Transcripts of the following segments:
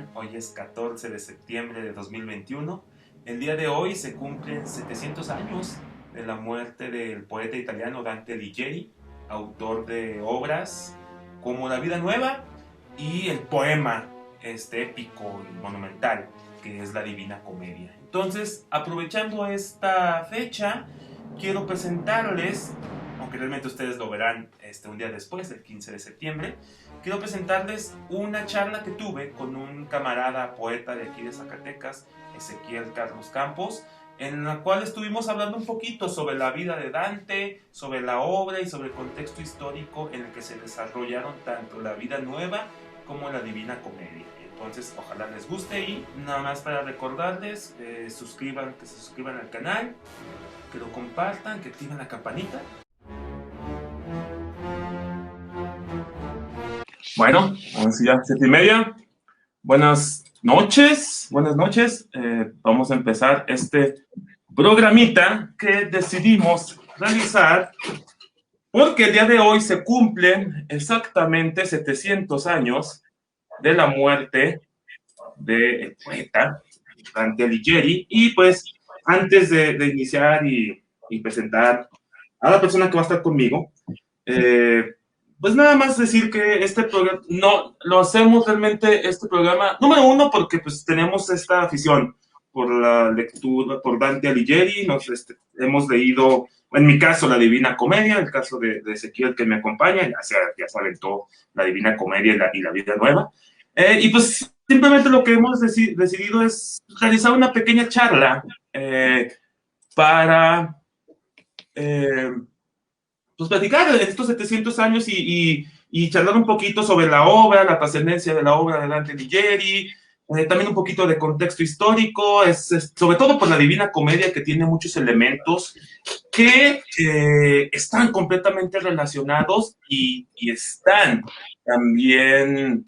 están? Hoy es 14 de septiembre de 2021. El día de hoy se cumplen 700 años de la muerte del poeta italiano Dante Alighieri, autor de obras como La vida nueva y el poema épico y monumental que es la Divina Comedia. Entonces, aprovechando esta fecha, quiero presentarles, aunque realmente ustedes lo verán un día después, el 15 de septiembre, quiero presentarles una charla que tuve con un camarada poeta de aquí de Zacatecas, Ezequiel Carlos Campos, en la cual estuvimos hablando un poquito sobre la vida de Dante, sobre la obra y sobre el contexto histórico en el que se desarrollaron tanto la Vida Nueva como la Divina Comedia. Entonces, ojalá les guste y nada más para recordarles, que se suscriban al canal, que lo compartan, que activen la campanita. Bueno, vamos ya, 7:30. Buenas noches. Vamos a empezar este programita que decidimos realizar porque el día de hoy se cumplen exactamente 700 años de la muerte del poeta Dante Alighieri. Y pues, antes de iniciar y presentar a la persona que va a estar conmigo, pues nada más decir que este programa, no, lo hacemos realmente este programa, número uno, porque pues tenemos esta afición por la lectura, por Dante Alighieri, hemos leído, en mi caso, la Divina Comedia, el caso de Ezequiel que me acompaña, ya se aventó la Divina Comedia y la Vida Nueva, y pues simplemente lo que hemos decidido es realizar una pequeña charla para pues platicar de estos 700 años y charlar un poquito sobre la obra, la trascendencia de la obra de Dante Alighieri, también un poquito de contexto histórico, sobre todo por la Divina Comedia, que tiene muchos elementos que están completamente relacionados y están también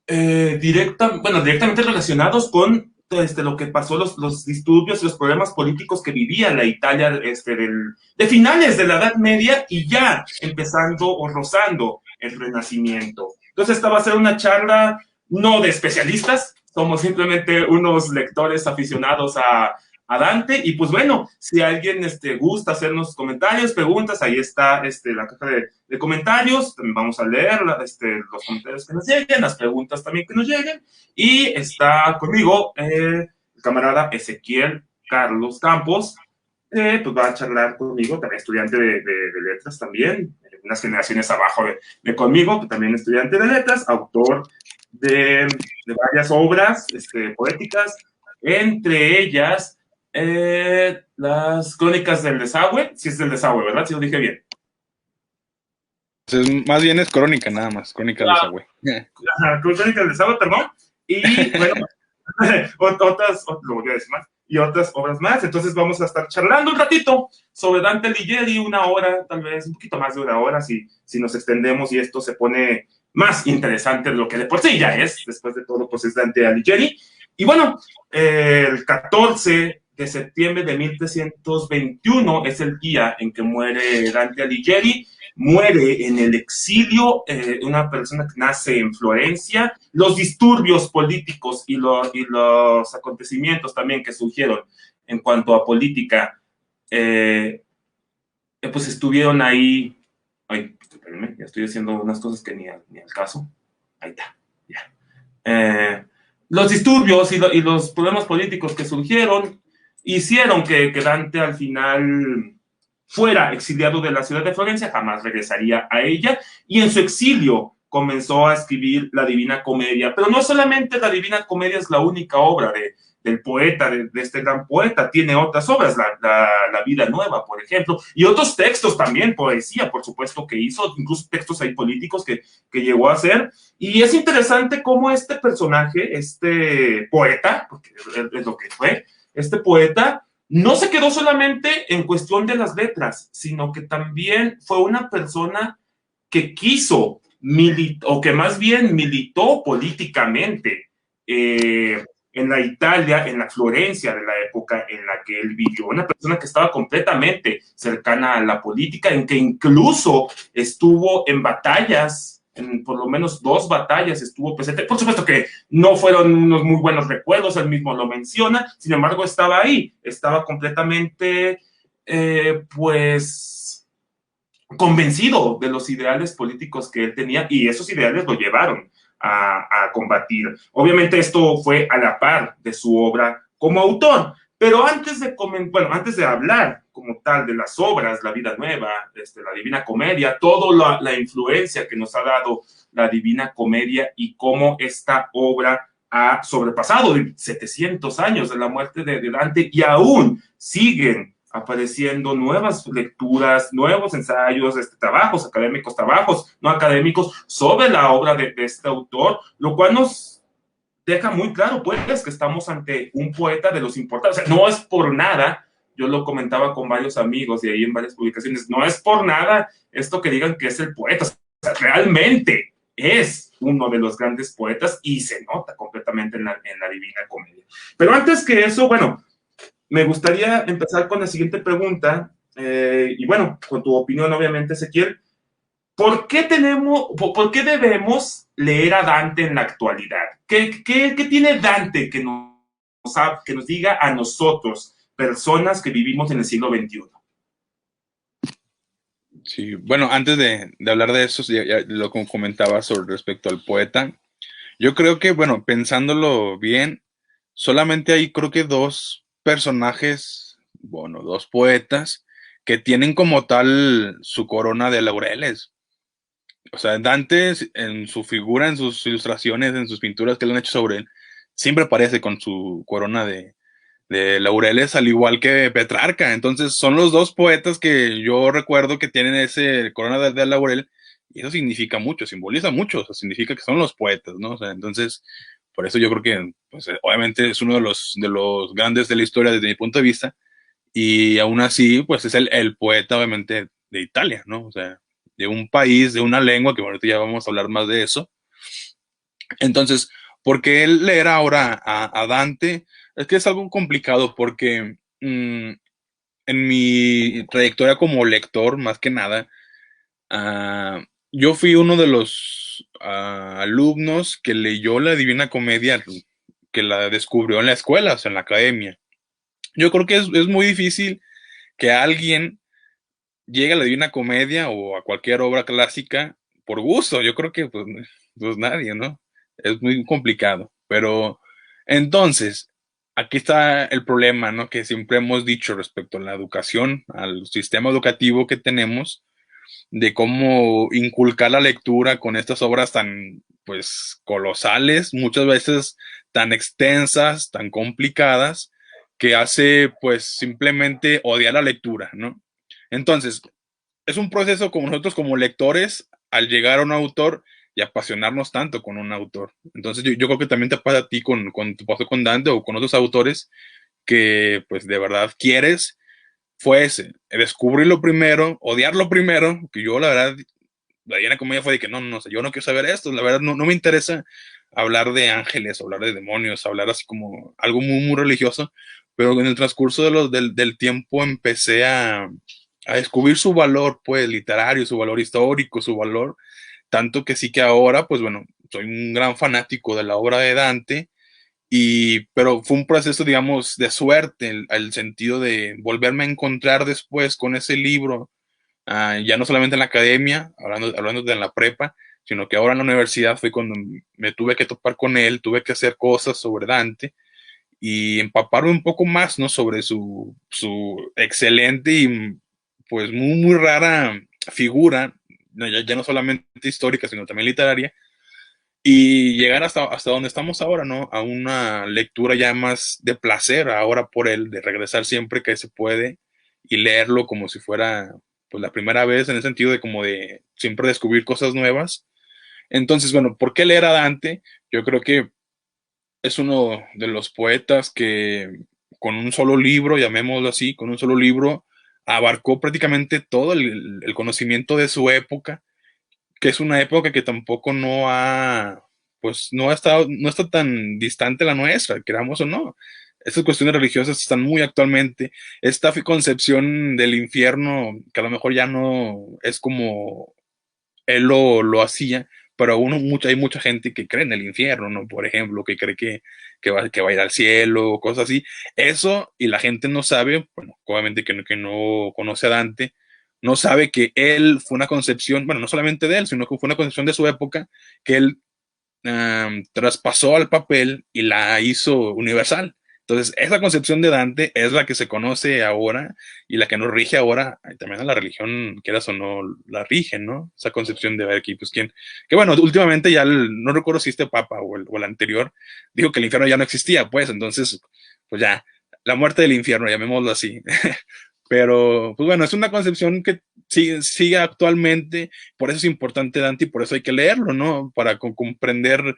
directamente relacionados con lo que pasó, los disturbios y los problemas políticos que vivía la Italia de finales de la Edad Media y ya empezando o rozando el Renacimiento. Entonces esta va a ser una charla no de especialistas, somos simplemente unos lectores aficionados a Dante, y pues bueno, si alguien gusta hacernos comentarios, preguntas, ahí está la caja de comentarios, también vamos a leer los comentarios que nos lleguen, las preguntas también que nos lleguen, y está conmigo el camarada Ezequiel Carlos Campos, pues va a charlar conmigo, también estudiante de letras también, unas generaciones abajo de conmigo, también estudiante de letras, autor de varias obras poéticas, entre ellas las Crónicas del Desagüe, si es del Desagüe, ¿verdad? Si lo dije bien. Entonces, más bien es crónica, nada más, Crónica del Desagüe. Crónicas del Desagüe, perdón. Y bueno, lo voy a decir más, y otras obras más. Entonces vamos a estar charlando un ratito sobre Dante Alighieri, una hora, tal vez un poquito más de una hora, si nos extendemos y esto se pone más interesante de lo que de por sí ya es. Después de todo, pues es Dante Alighieri. Y bueno, el 14 de septiembre de 1321 es el día en que muere Dante Alighieri. Muere en el exilio, una persona que nace en Florencia. Los disturbios políticos y los acontecimientos también que surgieron en cuanto a política, pues estuvieron ahí. Ay, espérenme, ya estoy haciendo unas cosas que ni al caso. Ahí está, ya. Los disturbios y los problemas políticos que surgieron hicieron que Dante al final fuera exiliado de la ciudad de Florencia, jamás regresaría a ella, y en su exilio comenzó a escribir la Divina Comedia. Pero no solamente la Divina Comedia es la única obra del poeta, de este gran poeta, tiene otras obras, la Vida Nueva, por ejemplo, y otros textos también, poesía, por supuesto, que hizo, incluso textos ahí políticos que llegó a hacer. Y es interesante cómo este personaje, este poeta, porque es lo que fue, este poeta, no se quedó solamente en cuestión de las letras, sino que también fue una persona que quiso, o que más bien militó políticamente en la Italia, en la Florencia de la época en la que él vivió. Una persona que estaba completamente cercana a la política, en que incluso estuvo en batallas en por lo menos 2 batallas estuvo presente. Por supuesto que no fueron unos muy buenos recuerdos, él mismo lo menciona, sin embargo estaba ahí, estaba completamente, pues, convencido de los ideales políticos que él tenía y esos ideales lo llevaron a combatir. Obviamente esto fue a la par de su obra como autor, pero antes de hablar como tal de las obras, La Vida Nueva, la Divina Comedia, toda la influencia que nos ha dado la Divina Comedia y cómo esta obra ha sobrepasado 700 años de la muerte de Dante y aún siguen apareciendo nuevas lecturas, nuevos ensayos, trabajos académicos, trabajos no académicos sobre la obra de este autor, lo cual nos deja muy claro, pues, que estamos ante un poeta de los importantes. O sea, no es por nada, yo lo comentaba con varios amigos y ahí en varias publicaciones, no es por nada esto que digan que es el poeta. O sea, realmente es uno de los grandes poetas y se nota completamente en la Divina Comedia. Pero antes que eso, bueno, me gustaría empezar con la siguiente pregunta, y bueno, con tu opinión, obviamente, Ezequiel. ¿Por qué debemos leer a Dante en la actualidad? ¿Qué tiene Dante que nos diga a nosotros, personas que vivimos en el siglo XXI? Sí, bueno, antes de hablar de eso, ya lo como comentaba sobre respecto al poeta, yo creo que, bueno, pensándolo bien, solamente hay creo que dos personajes, bueno, dos poetas que tienen como tal su corona de laureles. O sea, Dante en su figura, en sus ilustraciones, en sus pinturas que le han hecho sobre él, siempre aparece con su corona de laureles, al igual que Petrarca. Entonces, son los dos poetas que yo recuerdo que tienen ese corona de laurel, y eso significa mucho, simboliza mucho, o sea, significa que son los poetas, ¿no? O sea, entonces, por eso yo creo que, pues, obviamente es uno de los grandes de la historia desde mi punto de vista, y aún así, pues es el poeta, obviamente, de Italia, ¿no? O sea, de un país, de una lengua, que bueno, ahorita ya vamos a hablar más de eso. Entonces, ¿por qué leer ahora a Dante? Es que es algo complicado porque en mi trayectoria como lector, más que nada, yo fui uno de los alumnos que leyó la Divina Comedia, que la descubrió en la escuela, o sea, en la academia. Yo creo que es muy difícil que alguien llegue a la Divina Comedia o a cualquier obra clásica por gusto. Yo creo que pues nadie, ¿no? Es muy complicado. Pero entonces, aquí está el problema, ¿no? Que siempre hemos dicho respecto a la educación, al sistema educativo que tenemos, de cómo inculcar la lectura con estas obras tan, pues, colosales, muchas veces tan extensas, tan complicadas, que hace, pues, simplemente odiar la lectura, ¿no? Entonces, es un proceso como nosotros como lectores, al llegar a un autor y apasionarnos tanto con un autor. Entonces, yo creo que también te pasa a ti con tu paso con Dante o con otros autores que, pues, de verdad quieres fue ese, descubrirlo primero, odiarlo primero, que yo la verdad, la Divina Comedia fue de que no sé, yo no quiero saber esto, la verdad no me interesa hablar de ángeles, hablar de demonios, hablar así como algo muy religioso, pero en el transcurso del tiempo empecé a descubrir su valor, pues, literario, su valor histórico, su valor, tanto que sí que ahora, pues bueno, soy un gran fanático de la obra de Dante, pero fue un proceso, digamos, de suerte, el sentido de volverme a encontrar después con ese libro, ya no solamente en la academia, hablando de la prepa, sino que ahora en la universidad fue cuando me tuve que topar con él, tuve que hacer cosas sobre Dante y empaparme un poco más, ¿no? Sobre su excelente y pues muy rara figura, no, ya no solamente histórica, sino también literaria, y llegar hasta donde estamos ahora, ¿no? A una lectura ya más de placer ahora por él, de regresar siempre que se puede y leerlo como si fuera pues la primera vez, en el sentido de como de siempre descubrir cosas nuevas. Entonces, bueno, ¿por qué leer a Dante? Yo creo que es uno de los poetas que con un solo libro, llamémoslo así, con un solo libro, abarcó prácticamente todo el conocimiento de su época, que es una época que tampoco pues no está tan distante la nuestra, queramos o no. Estas cuestiones religiosas están muy actualmente. Esta concepción del infierno, que a lo mejor ya no es como él lo hacía, pero hay mucha gente que cree en el infierno, ¿no? Por ejemplo, que cree que va a ir al cielo, cosas así. Eso, y la gente no sabe, bueno, obviamente que no conoce a Dante, no sabe que él fue una concepción, bueno, no solamente de él, sino que fue una concepción de su época, que él traspasó al papel y la hizo universal. Entonces, esa concepción de Dante es la que se conoce ahora y la que nos rige ahora, y también a la religión, quieras o no, la rige, ¿no? Esa concepción de ver aquí, pues quién, que bueno, últimamente ya no recuerdo si este papa o el anterior dijo que el infierno ya no existía, pues entonces, pues ya, la muerte del infierno, llamémoslo así. Pero, pues bueno, es una concepción que sigue actualmente, por eso es importante Dante y por eso hay que leerlo, ¿no? Para comprender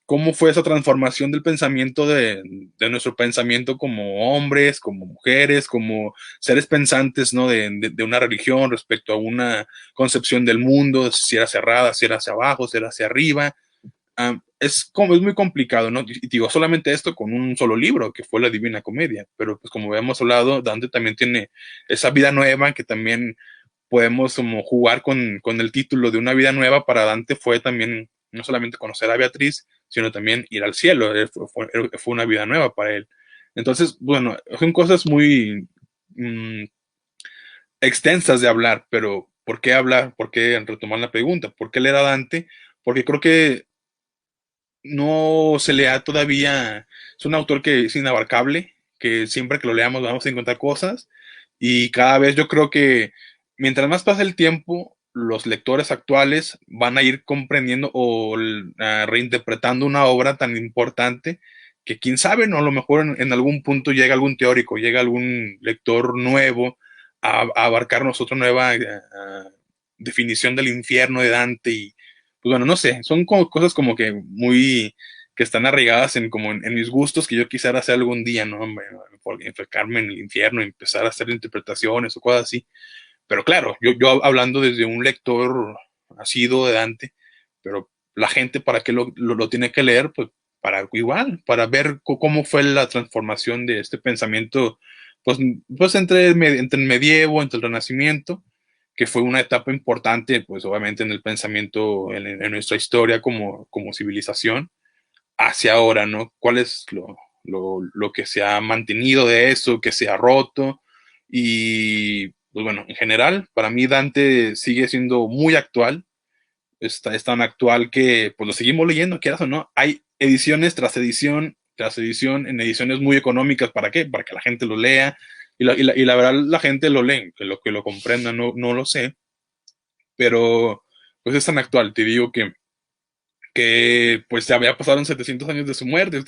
cómo fue esa transformación del pensamiento de nuestro pensamiento como hombres, como mujeres, como seres pensantes, ¿no? De una religión respecto a una concepción del mundo, si era cerrada, si era hacia abajo, si era hacia arriba. Es muy complicado, ¿no? Y digo, solamente esto con un solo libro, que fue la Divina Comedia, pero pues como hemos hablado, Dante también tiene esa vida nueva que también podemos como jugar con el título de una vida nueva. Para Dante fue también no solamente conocer a Beatriz, sino también ir al cielo. Fue una vida nueva para él. Entonces, bueno, son cosas muy extensas de hablar, pero ¿por qué hablar? ¿Por qué retomar la pregunta? ¿Por qué leer a Dante? Porque creo que no se lea todavía, es un autor que es inabarcable, que siempre que lo leamos vamos a encontrar cosas y cada vez yo creo que mientras más pasa el tiempo, los lectores actuales van a ir comprendiendo o reinterpretando una obra tan importante que quién sabe, ¿no? A lo mejor en algún punto llega algún teórico, llega algún lector nuevo a abarcarnos otra nueva definición del infierno de Dante y pues bueno, no sé, son como cosas como que muy, que están arraigadas en mis gustos que yo quisiera hacer algún día, ¿no? Enfocarme en el infierno, empezar a hacer interpretaciones o cosas así. Pero claro, yo hablando desde un lector asiduo de Dante, pero la gente para qué lo tiene que leer, pues para igual, para ver cómo fue la transformación de este pensamiento, pues, pues entre el medievo, entre el renacimiento, que fue una etapa importante, pues obviamente en el pensamiento, en nuestra historia como civilización, hacia ahora, ¿no? ¿Cuál es lo que se ha mantenido de eso, que se ha roto? Y, pues bueno, en general, para mí Dante sigue siendo muy actual, es tan actual que pues lo seguimos leyendo, quieras o no. Hay ediciones tras edición, en ediciones muy económicas, ¿para qué? Para que la gente lo lea, y la verdad la gente lo lee, que lo comprenda, no lo sé, pero pues es tan actual, te digo que pues ya pasaron 700 años de su muerte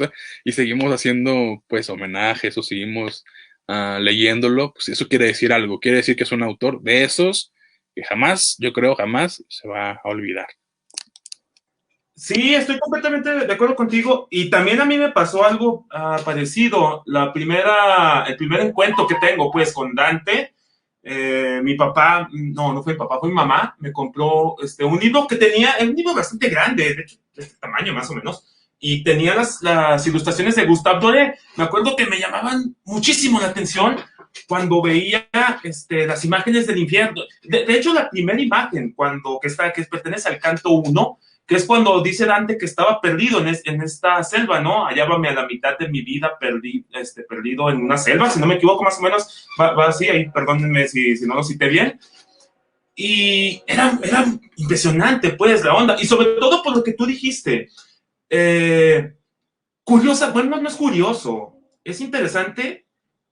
y seguimos haciendo pues homenajes o seguimos leyéndolo, pues eso quiere decir algo, quiere decir que es un autor de esos que jamás, yo creo, jamás se va a olvidar. Sí, estoy completamente de acuerdo contigo y también a mí me pasó algo parecido. El primer encuentro que tengo pues con Dante, mi papá, no fue mi papá, fue mi mamá, me compró un libro que tenía, un libro bastante grande, de hecho, de este tamaño más o menos, y tenía las ilustraciones de Gustave Doré. Me acuerdo que me llamaban muchísimo la atención cuando veía las imágenes del infierno. De hecho, la primera imagen, que pertenece al canto 1, que es cuando dice Dante que estaba perdido en esta selva, ¿no? Hallábame a la mitad de mi vida perdido en una selva, si no me equivoco, más o menos, va así, ahí perdónenme si no lo cité bien. Y era impresionante, pues, la onda, y sobre todo por lo que tú dijiste, curiosa, bueno, no es curioso, es interesante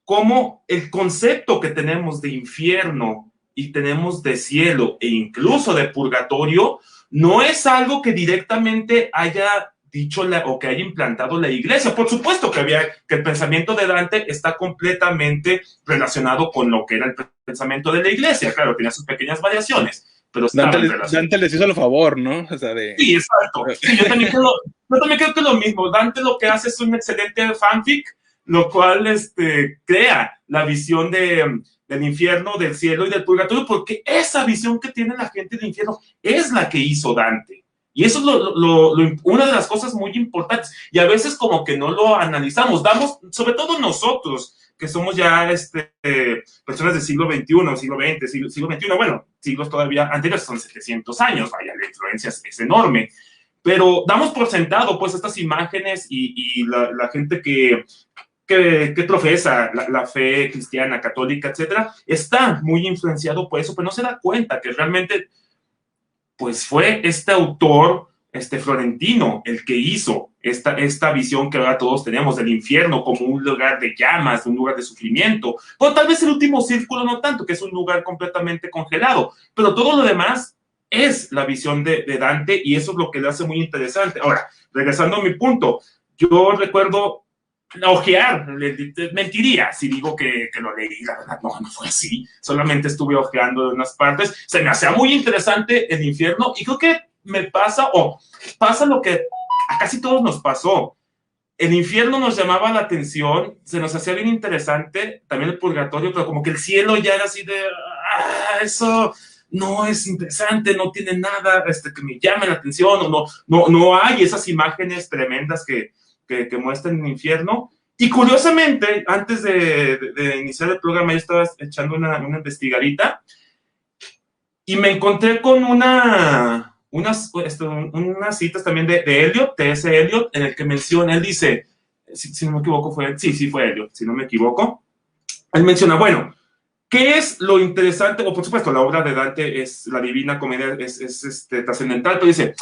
cómo el concepto que tenemos de infierno y tenemos de cielo e incluso de purgatorio no es algo que directamente haya dicho o que haya implantado la iglesia. Por supuesto que el pensamiento de Dante está completamente relacionado con lo que era el pensamiento de la iglesia. Claro, tenía sus pequeñas variaciones, pero estaban relacionadas. Dante les hizo el favor, ¿no? O sea, Sí, exacto. Sí, yo también creo que es lo mismo. Dante lo que hace es un excelente fanfic, lo cual crea la visión del infierno, del cielo y del purgatorio, porque esa visión que tiene la gente del infierno es la que hizo Dante. Y eso es una de las cosas muy importantes. Y a veces como que no lo analizamos, sobre todo nosotros, que somos ya personas del siglo XXI, siglo XX, siglo XXI, bueno, siglos todavía anteriores, son 700 años, vaya, la influencia es enorme, pero damos por sentado pues estas imágenes y la gente que profesa la fe cristiana, católica, etcétera, está muy influenciado por eso, pero no se da cuenta que realmente pues fue este autor, Florentino, el que hizo esta visión que ahora todos tenemos del infierno como un lugar de llamas, un lugar de sufrimiento. Bueno, tal vez el último círculo no tanto, que es un lugar completamente congelado, pero todo lo demás es la visión de Dante y eso es lo que le hace muy interesante. Ahora, regresando a mi punto, yo recuerdo ojear, mentiría si digo que lo leí, la verdad no fue así, solamente estuve ojeando de unas partes, se me hacía muy interesante el infierno y creo que me pasa, pasa lo que a casi todos nos pasó, el infierno nos llamaba la atención, se nos hacía bien interesante, también el purgatorio, pero como que el cielo ya era así de, eso no es interesante, no tiene nada que me llame la atención, o no hay esas imágenes tremendas que muestran el infierno. Y curiosamente, antes de iniciar el programa, yo estaba echando una investigadita y me encontré con unas citas también de Eliot, T.S. Eliot, en el que menciona, él dice, si no me equivoco, fue Eliot, si no me equivoco, él menciona, bueno, ¿qué es lo interesante? O por supuesto, la obra de Dante es la Divina Comedia, es trascendental, pero dice,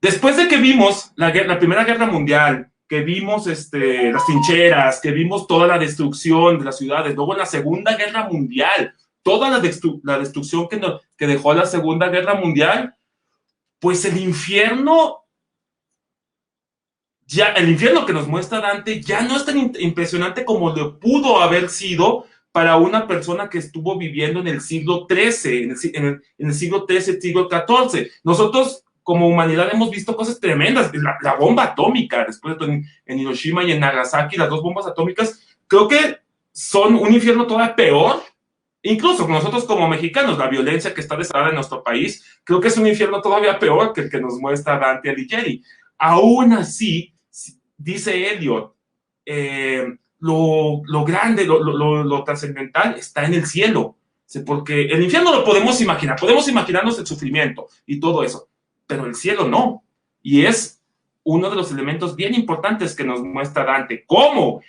después de que vimos la Primera Guerra Mundial, que vimos las trincheras, que vimos toda la destrucción de las ciudades, luego la Segunda Guerra Mundial, toda la destrucción que dejó la Segunda Guerra Mundial, pues el infierno que nos muestra Dante ya no es tan impresionante como lo pudo haber sido para una persona que estuvo viviendo en el siglo XIII, en el siglo XIII, siglo XIV. Nosotros como humanidad hemos visto cosas tremendas, la bomba atómica, después en Hiroshima y en Nagasaki, las dos bombas atómicas, creo que son un infierno todavía peor, incluso nosotros como mexicanos, la violencia que está desatada en nuestro país, creo que es un infierno todavía peor que el que nos muestra Dante Alighieri. Aún así, dice Eliot, lo grande, lo trascendental está en el cielo, porque el infierno lo podemos imaginarnos el sufrimiento y todo eso, pero el cielo no, y es uno de los elementos bien importantes que nos muestra Dante, cómo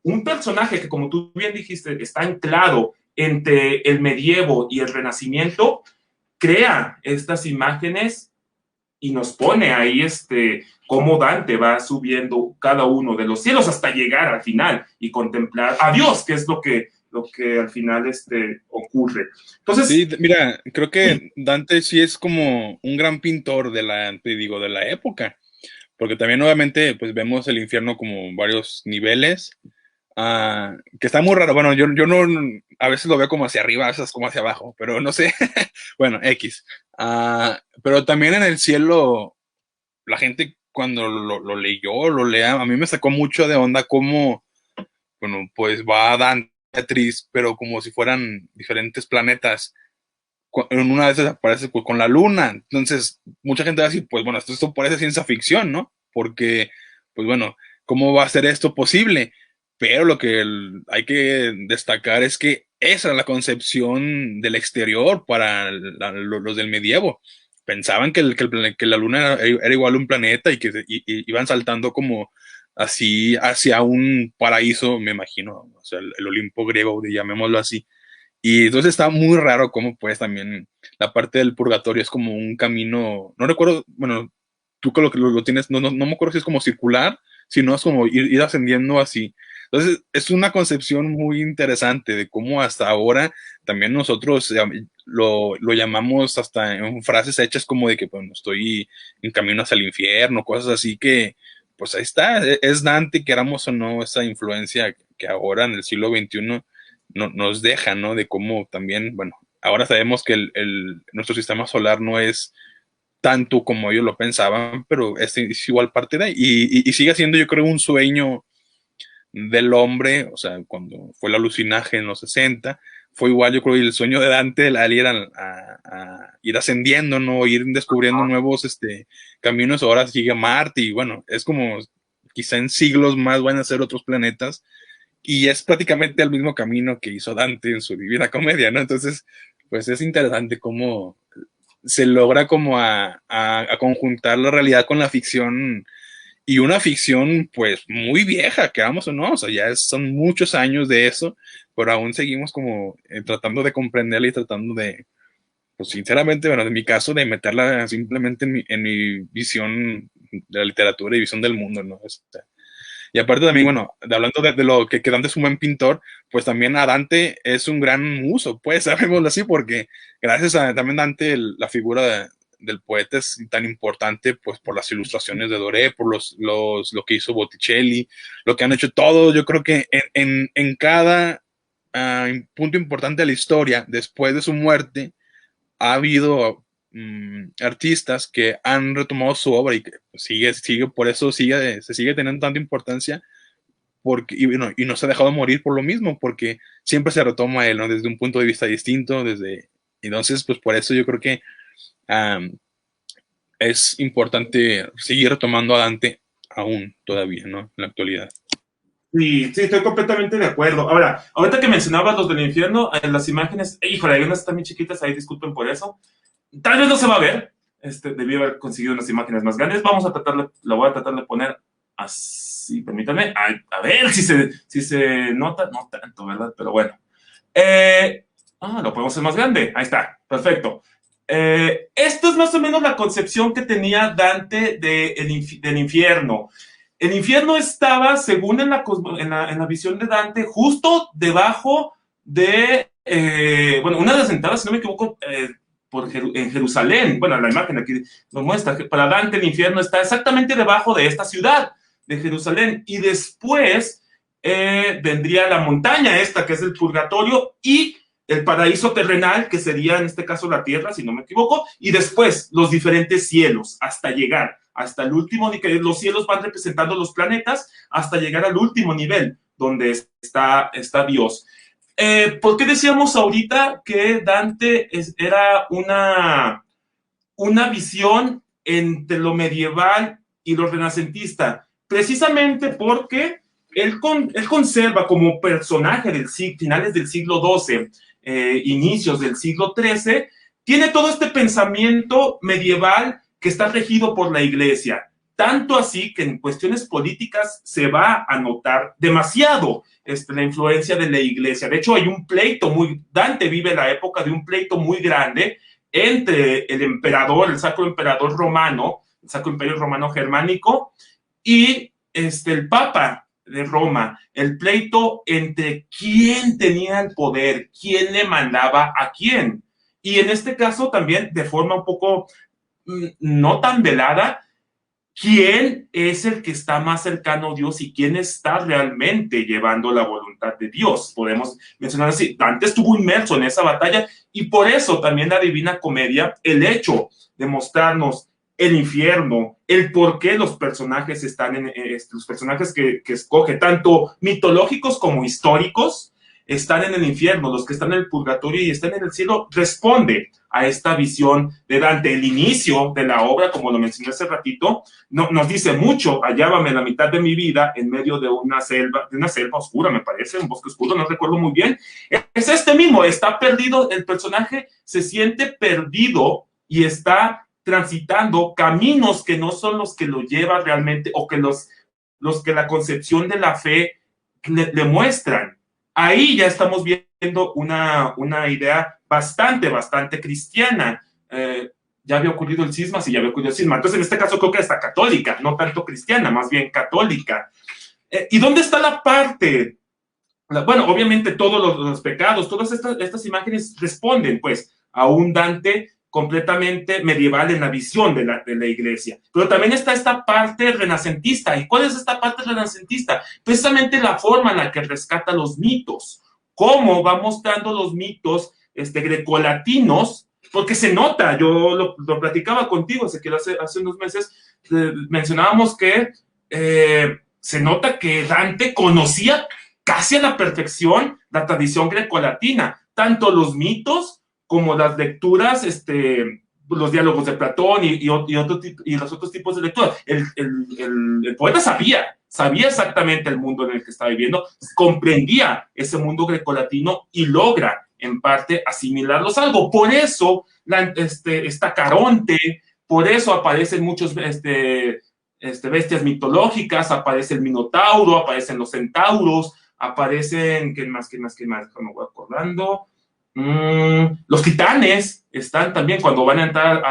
un personaje que, como tú bien dijiste, está anclado entre el medievo y el renacimiento, crea estas imágenes y nos pone ahí cómo Dante va subiendo cada uno de los cielos hasta llegar al final y contemplar a Dios, que es lo que al final ocurre. Entonces, sí, mira, creo que Dante sí es como un gran pintor de la época, porque también obviamente pues vemos el infierno como varios niveles, que está muy raro. Bueno, yo no, a veces lo veo como hacia arriba, a veces como hacia abajo, pero no sé. Bueno, X. Pero también en el cielo, la gente cuando lo leyó, lo lea, a mí me sacó mucho de onda cómo, bueno, pues va Dante, Beatriz, pero como si fueran diferentes planetas. En una de esas aparece pues, con la luna. Entonces, mucha gente va a decir, pues bueno, esto parece ciencia ficción, ¿no? Porque, pues bueno, ¿cómo va a ser esto posible? Pero lo que hay que destacar es que esa era la concepción del exterior para los del medievo. Pensaban que la luna era igual a un planeta y que iban saltando como así hacia un paraíso, me imagino, o sea, el Olimpo griego, llamémoslo así. Y entonces está muy raro cómo pues también la parte del purgatorio es como un camino, no recuerdo, bueno, tú que lo tienes, no me acuerdo si es como circular, sino es como ir ascendiendo así. Entonces es una concepción muy interesante de cómo hasta ahora también nosotros lo llamamos hasta en frases hechas como de que bueno, estoy en camino hacia el infierno, cosas así que pues ahí está, es Dante, queramos o no, esa influencia que ahora en el siglo XXI nos deja, ¿no? De cómo también, bueno, ahora sabemos que nuestro sistema solar no es tanto como ellos lo pensaban, pero es igual parte de ahí. Y sigue siendo, yo creo, un sueño del hombre, o sea, cuando fue el alucinaje en los 60, fue igual, yo creo, el sueño de Dante al ir a ir ascendiendo, ¿no? Ir descubriendo nuevos caminos, ahora sigue Marte y bueno, es como quizá en siglos más van a ser otros planetas y es prácticamente el mismo camino que hizo Dante en su Divina Comedia, ¿no? Entonces, pues es interesante cómo se logra como a conjuntar la realidad con la ficción, y una ficción pues muy vieja, que vamos o no, o sea, son muchos años de eso, pero aún seguimos como tratando de comprenderla y tratando de, pues sinceramente, bueno, en mi caso, de meterla simplemente en mi visión de la literatura y visión del mundo, ¿no? Y aparte también, Sí, bueno, hablando de lo que Dante es un buen pintor, pues también a Dante es un gran muso, pues, sabémoslo así, porque gracias a también Dante, la figura del poeta es tan importante, pues, por las ilustraciones de Doré, por lo que hizo Botticelli, lo que han hecho todos. Yo creo que en cada punto importante de la historia, después de su muerte, ha habido artistas que han retomado su obra y que por eso se sigue teniendo tanta importancia, porque, y no se ha dejado morir por lo mismo, porque siempre se retoma él, ¿no? Desde un punto de vista distinto, entonces, pues por eso yo creo que um, es importante seguir retomando a Dante aún todavía, ¿no? En la actualidad. sí, sí, estoy completamente de acuerdo. Ahora, ahorita que mencionabas los del infierno, en las imágenes, híjole, hay unas también chiquitas ahí, disculpen por eso. Tal vez no se va a ver. Debí haber conseguido unas imágenes más grandes. Vamos a tratarle, la voy a tratar de poner así, permítanme. A ver si se nota, no tanto, ¿verdad? Pero bueno. Lo podemos hacer más grande. Ahí está, perfecto. Esto es más o menos la concepción que tenía Dante del infierno. El infierno estaba, según en la visión de Dante, justo debajo de, bueno, una de las entradas, si no me equivoco, en Jerusalén. Bueno, la imagen aquí nos muestra que para Dante el infierno está exactamente debajo de esta ciudad, de Jerusalén. Y después vendría la montaña esta, que es el purgatorio, y el paraíso terrenal, que sería en este caso la tierra, si no me equivoco, y después los diferentes cielos, hasta llegar hasta el último nivel. Los cielos van representando los planetas hasta llegar al último nivel, donde está Dios. ¿Por qué decíamos ahorita que Dante era una visión entre lo medieval y lo renacentista? Precisamente porque él conserva como personaje finales del siglo XII, inicios del siglo XIII, tiene todo este pensamiento medieval que está regido por la iglesia. Tanto así que en cuestiones políticas se va a notar demasiado la influencia de la iglesia. De hecho, hay un pleito Dante vive la época de un pleito muy grande entre el emperador, el Sacro Emperador Romano, el Sacro Imperio Romano Germánico, y el Papa de Roma, el pleito entre quién tenía el poder, quién le mandaba a quién. Y en este caso también, de forma un poco no tan velada, quién es el que está más cercano a Dios y quién está realmente llevando la voluntad de Dios. Podemos mencionar así, Dante estuvo inmerso en esa batalla y por eso también la Divina Comedia, el hecho de mostrarnos el infierno, el por qué los personajes están los personajes que escoge, tanto mitológicos como históricos, están en el infierno, los que están en el purgatorio y están en el cielo, responde a esta visión de Dante. El inicio de la obra, como lo mencioné hace ratito, nos dice mucho: hallábame la mitad de mi vida en medio de una selva oscura, me parece, un bosque oscuro, no recuerdo muy bien. Es mismo, está perdido, el personaje se siente perdido y está transitando caminos que no son los que lo llevan realmente, o que los que la concepción de la fe le muestran. Ahí ya estamos viendo una idea bastante cristiana. Ya había ocurrido el cisma, sí, ya había ocurrido el cisma. Entonces, en este caso creo que está católica, no tanto cristiana, más bien católica. ¿Y dónde está la parte? Bueno, obviamente todos los pecados, todas estas imágenes responden pues a un Dante completamente medieval en la visión de la iglesia. Pero también está esta parte renacentista. ¿Y cuál es esta parte renacentista? Precisamente la forma en la que rescata los mitos. Cómo va mostrando los mitos grecolatinos, porque se nota, yo lo platicaba contigo, hace unos meses, mencionábamos que se nota que Dante conocía casi a la perfección la tradición grecolatina, tanto los mitos como las lecturas, los diálogos de Platón y los otros tipos de lecturas. El poeta sabía sabía exactamente el mundo en el que estaba viviendo, comprendía ese mundo grecolatino y logra en parte asimilarlos algo. Por eso está Caronte, por eso aparecen muchos bestias mitológicas, aparece el Minotauro, aparecen los centauros, aparecen, ¿qué más? Me voy acordando. Los titanes están también cuando van a entrar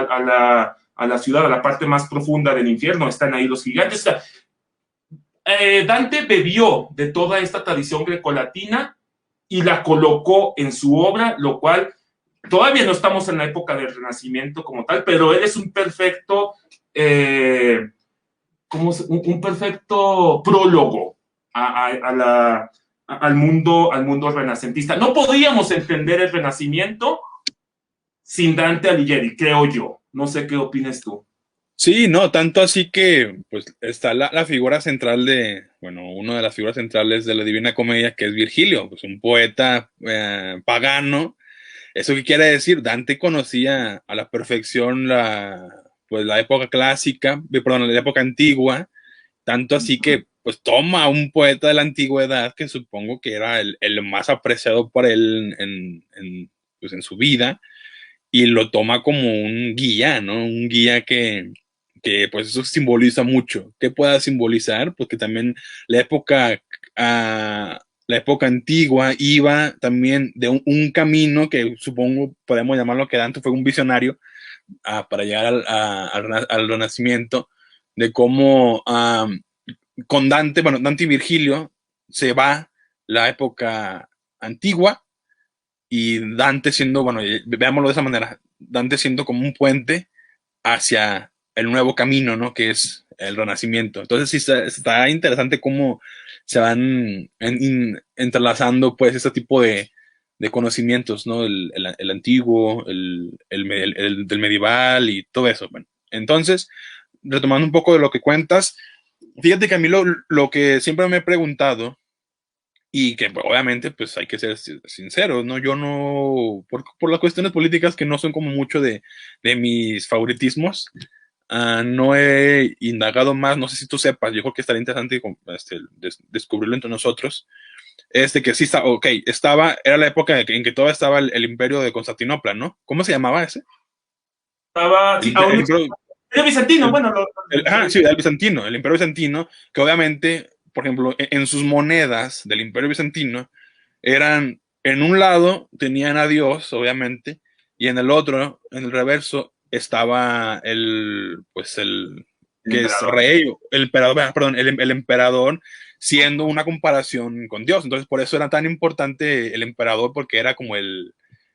a la ciudad, a la parte más profunda del infierno, están ahí los gigantes. O sea, Dante bebió de toda esta tradición grecolatina y la colocó en su obra, lo cual todavía no estamos en la época del Renacimiento como tal, pero él es un perfecto, un perfecto prólogo al mundo renacentista. No podríamos entender el Renacimiento sin Dante Alighieri, creo yo. No sé qué opinas tú. Sí, no, tanto así que pues está la figura central bueno, una de las figuras centrales de la Divina Comedia, que es Virgilio, pues un poeta pagano. ¿Eso qué quiere decir? Dante conocía a la perfección pues la época clásica, perdón, la época antigua, tanto así que pues toma a un poeta de la antigüedad, que supongo que era el más apreciado por él pues en su vida, y lo toma como un guía, ¿no? Un guía que pues eso simboliza mucho. ¿Qué pueda simbolizar? Pues que también la época, la época antigua iba también de un camino que supongo podemos llamarlo que Dante fue un visionario para llegar al Renacimiento, de cómo con Dante, bueno, Dante y Virgilio se va la época antigua y Dante siendo, bueno, veámoslo de esa manera, Dante siendo como un puente hacia el nuevo camino, ¿no? Que es el Renacimiento. Entonces sí está interesante cómo se van entrelazando pues este tipo de conocimientos, ¿no? El antiguo, del medieval y todo eso. Bueno, entonces, retomando un poco de lo que cuentas, fíjate que a mí lo que siempre me he preguntado y que pues, obviamente pues hay que ser sinceros, ¿no? Yo no, por las cuestiones políticas que no son como mucho de mis favoritismos, no he indagado más, no sé si tú sepas, yo creo que estaría interesante descubrirlo entre nosotros, que sí está, ok, era la época en que todavía estaba el imperio de Constantinopla, ¿no? ¿Cómo se llamaba ese? Estaba, El, sí, imperio, el imperio, el bizantino, bueno, sí, el bizantino, el imperio bizantino, que obviamente, por ejemplo, en sus monedas del imperio bizantino, eran, en un lado tenían a Dios, obviamente, y en el otro, en el reverso, estaba pues el que es emperador. rey, el emperador, perdón, el emperador, siendo una comparación con Dios. Entonces, por eso era tan importante el emperador, porque era como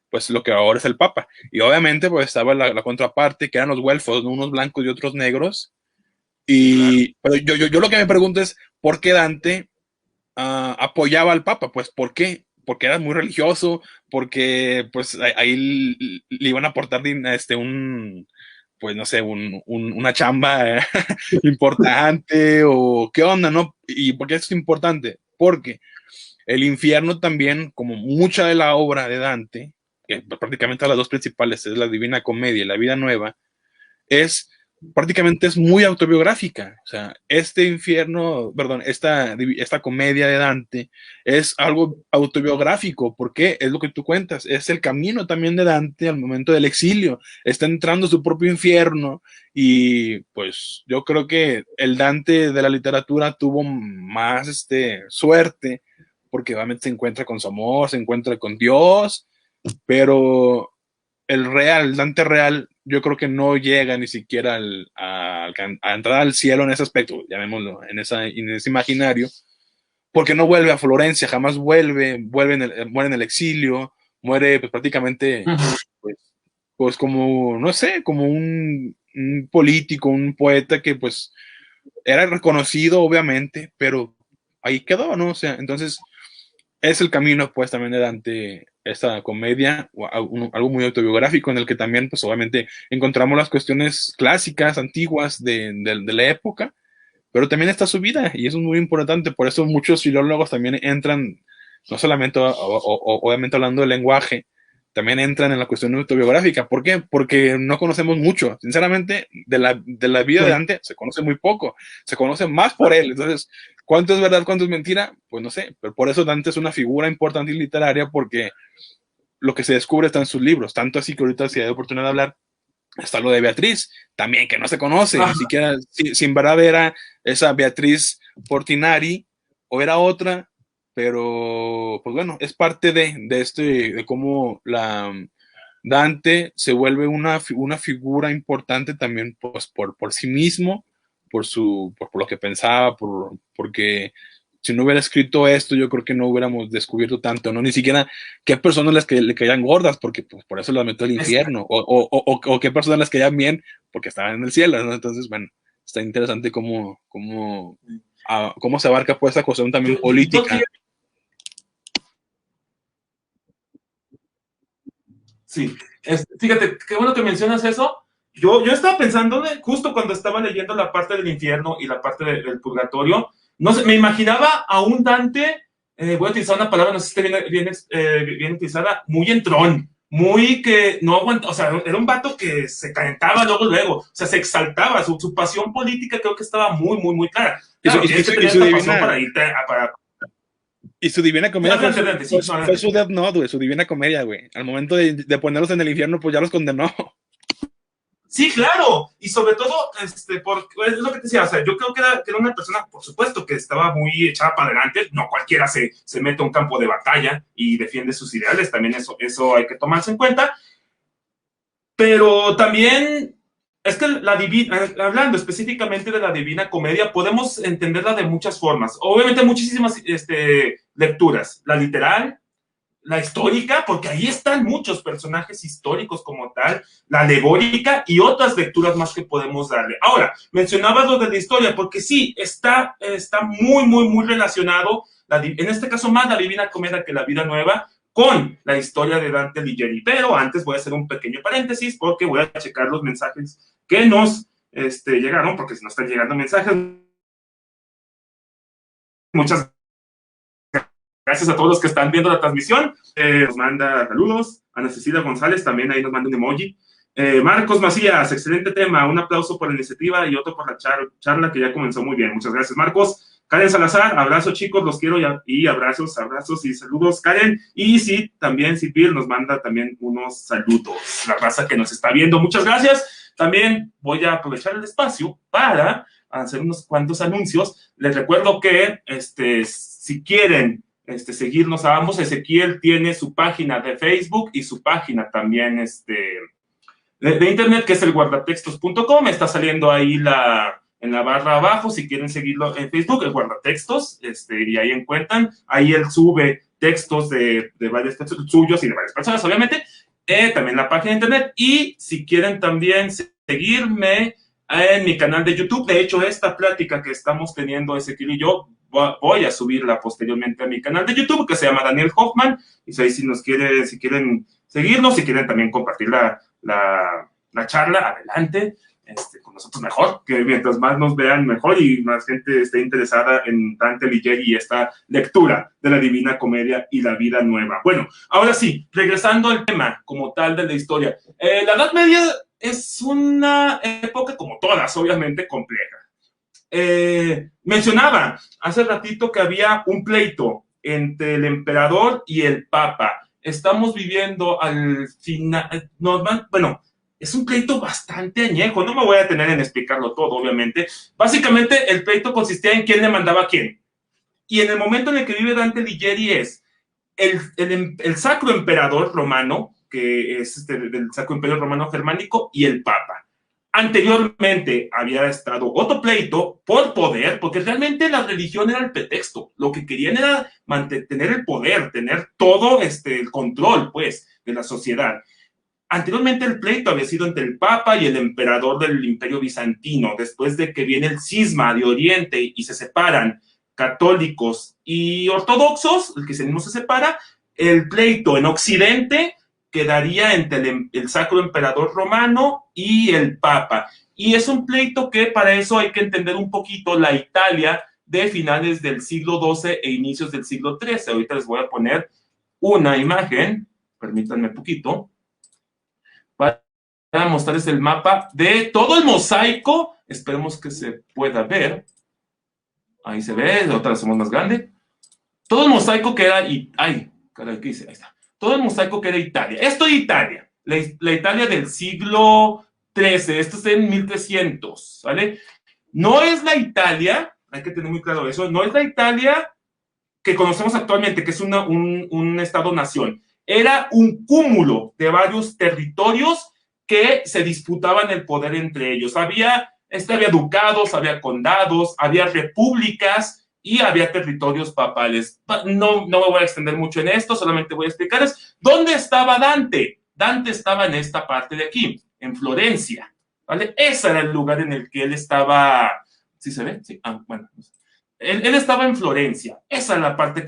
pues lo que ahora es el Papa. Y obviamente, pues estaba la contraparte, que eran los güelfos, ¿no? Unos blancos y otros negros. Claro. Pero yo lo que me pregunto es, ¿por qué Dante apoyaba al Papa? Pues, ¿por qué? Porque era muy religioso, porque pues ahí le iban a aportar pues no sé, una chamba importante o qué onda, ¿no? ¿Y por qué esto es importante? Porque el infierno también, como mucha de la obra de Dante, que prácticamente las dos principales es la Divina Comedia y la Vida Nueva, es prácticamente es muy autobiográfica. O sea, este infierno, perdón, esta comedia de Dante es algo autobiográfico. ¿Por qué? Es lo que tú cuentas. Es el camino también de Dante al momento del exilio. Está entrando a su propio infierno y pues yo creo que el Dante de la literatura tuvo más suerte porque obviamente se encuentra con su amor, se encuentra con Dios, pero el Dante real, yo creo que no llega ni siquiera a entrar al cielo en ese aspecto, llamémoslo, en ese imaginario, porque no vuelve a Florencia, jamás muere en el exilio, muere pues prácticamente, pues, pues como, no sé, como un político, un poeta que pues era reconocido obviamente, pero ahí quedó, ¿no? O sea, entonces es el camino, pues, también de Dante, esta comedia, algo muy autobiográfico, en el que también, pues, obviamente, encontramos las cuestiones clásicas, antiguas de la época, pero también está su vida, y eso es muy importante. Por eso muchos filólogos también entran, no solamente, obviamente, hablando del lenguaje, también entran en la cuestión autobiográfica. ¿Por qué? Porque no conocemos mucho. Sinceramente, de la vida de Dante se conoce muy poco. Se conoce más por él. Entonces, ¿cuánto es verdad, cuánto es mentira? Pues no sé. Pero por eso Dante es una figura importante y literaria, porque lo que se descubre está en sus libros. Tanto así que ahorita, si hay oportunidad de hablar, está lo de Beatriz, también que no se conoce. Ni siquiera, si en verdad era esa Beatriz Portinari o era otra, pero pues bueno, es parte de cómo Dante se vuelve una figura importante también pues, por sí mismo, por lo que pensaba, porque si no hubiera escrito esto, yo creo que no hubiéramos descubierto tanto, ¿no? Ni siquiera qué personas las que le caían gordas, porque pues, por eso las metió al infierno, o qué personas las caían bien, porque estaban en el cielo, ¿no? Entonces, bueno, está interesante cómo se abarca pues esa cuestión también política. Sí, fíjate, qué bueno que mencionas eso. Yo estaba pensando, justo cuando estaba leyendo la parte del infierno y la parte del purgatorio, no sé, me imaginaba a un Dante, voy a utilizar una palabra, no sé si esté bien utilizada, muy entrón, muy que no aguanta, o sea, era un vato que se calentaba luego, o sea, se exaltaba, su pasión política creo que estaba muy clara. Claro, tienes que tener esta pasión para irte para... Y su Divina Comedia fue su Death Note, güey, su Divina Comedia, güey. Al momento de ponerlos en el infierno, pues ya los condenó. Sí, claro, y sobre todo, porque es lo que te decía, o sea, yo creo que era una persona, por supuesto, que estaba muy echada para adelante, no cualquiera se mete a un campo de batalla y defiende sus ideales, también eso hay que tomarse en cuenta, pero también es que hablando específicamente de la Divina Comedia, podemos entenderla de muchas formas, obviamente muchísimas lecturas, la literal, la histórica, porque ahí están muchos personajes históricos como tal, la alegórica y otras lecturas más que podemos darle. Ahora, mencionabas lo de la historia, porque sí, está muy relacionado, en este caso más la Divina Comedia que la Vida Nueva, con la historia de Dante Alighieri. Pero antes voy a hacer un pequeño paréntesis porque voy a checar los mensajes que nos llegaron, porque si no están llegando mensajes, muchas gracias a todos los que están viendo la transmisión. Nos manda saludos. Ana Cecilia González también ahí nos manda un emoji. Marcos Macías, excelente tema. Un aplauso por la iniciativa y otro por la charla que ya comenzó muy bien. Muchas gracias, Marcos. Karen Salazar, abrazo chicos, los quiero y abrazos y saludos, Karen. Y sí, también Cipil nos manda también unos saludos. La raza que nos está viendo, muchas gracias. También voy a aprovechar el espacio para hacer unos cuantos anuncios. Les recuerdo que si quieren seguirnos a ambos. Ezequiel tiene su página de Facebook y su página también de internet, que es el guardatextos.com. Está saliendo ahí en la barra abajo, si quieren seguirlo en Facebook, el guardatextos, y ahí encuentran. Ahí él sube textos de varios textos suyos y de varias personas, obviamente. También la página de internet. Y si quieren también seguirme en mi canal de YouTube, de hecho, esta plática que estamos teniendo Ezequiel y yo, voy a subirla posteriormente a mi canal de YouTube, que se llama Daniel Hoffman, y ahí si quieren seguirnos, si quieren también compartir la charla, adelante, con nosotros mejor, que mientras más nos vean mejor y más gente esté interesada en Dante Alighieri y esta lectura de la Divina Comedia y la Vida Nueva. Bueno, ahora sí, regresando al tema como tal de la historia, la Edad Media es una época, como todas, obviamente, compleja. Mencionaba hace ratito que había un pleito entre el emperador y el papa. Estamos viviendo al final, bueno, es un pleito bastante añejo, no me voy a detener en explicarlo todo, obviamente. Básicamente, el pleito consistía en quién le mandaba a quién. Y en el momento en el que vive Dante Alighieri es el Sacro Emperador Romano, que es del Sacro Imperio Romano Germánico, y el Papa. Anteriormente había estado otro pleito por poder, porque realmente la religión era el pretexto. Lo que querían era mantener el poder, tener todo el control, pues, de la sociedad. Anteriormente el pleito había sido entre el Papa y el emperador del Imperio Bizantino. Después de que viene el cisma de Oriente y se separan católicos y ortodoxos, el cristianismo se separa, el pleito en Occidente quedaría entre el Sacro Emperador Romano y el Papa. Y es un pleito que para eso hay que entender un poquito la Italia de finales del siglo XII e inicios del siglo XIII. Ahorita les voy a poner una imagen permítanme poquito, para mostrarles el mapa de todo el mosaico. Esperemos que se pueda ver. Ahí se ve, otra vez somos más grande. Todo el mosaico que era... Ay, caray, ¿qué hice? Ahí está. Todo el mosaico que era Italia. Esto es Italia. La Italia del siglo XIII. Esto es en 1300, ¿vale? No es la Italia, hay que tener muy claro eso, no es la Italia que conocemos actualmente, que es un Estado-nación. Era un cúmulo de varios territorios que se disputaban el poder entre ellos. Había ducados, había condados, había repúblicas y había territorios papales. No me voy a extender mucho en esto, solamente voy a explicarles dónde estaba Dante. Dante estaba en esta parte de aquí, en Florencia, ¿vale? Ese era el lugar en el que él estaba. ¿Sí se ve? Sí. Ah, bueno. Él estaba en Florencia. Esa es la parte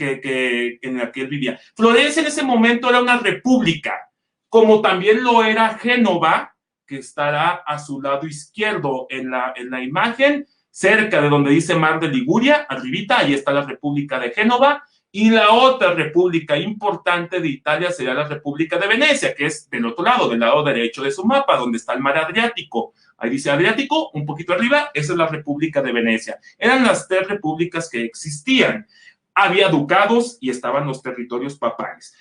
en la que él vivía. Florencia en ese momento era una república, como también lo era Génova, que estará a su lado izquierdo en la imagen, cerca de donde dice Mar de Liguria, arribita, ahí está la República de Génova, y la otra república importante de Italia sería la República de Venecia, que es del otro lado, del lado derecho de su mapa, donde está el mar Adriático. Ahí dice Adriático, un poquito arriba, esa es la República de Venecia. Eran las tres repúblicas que existían. Había ducados y estaban los territorios papales.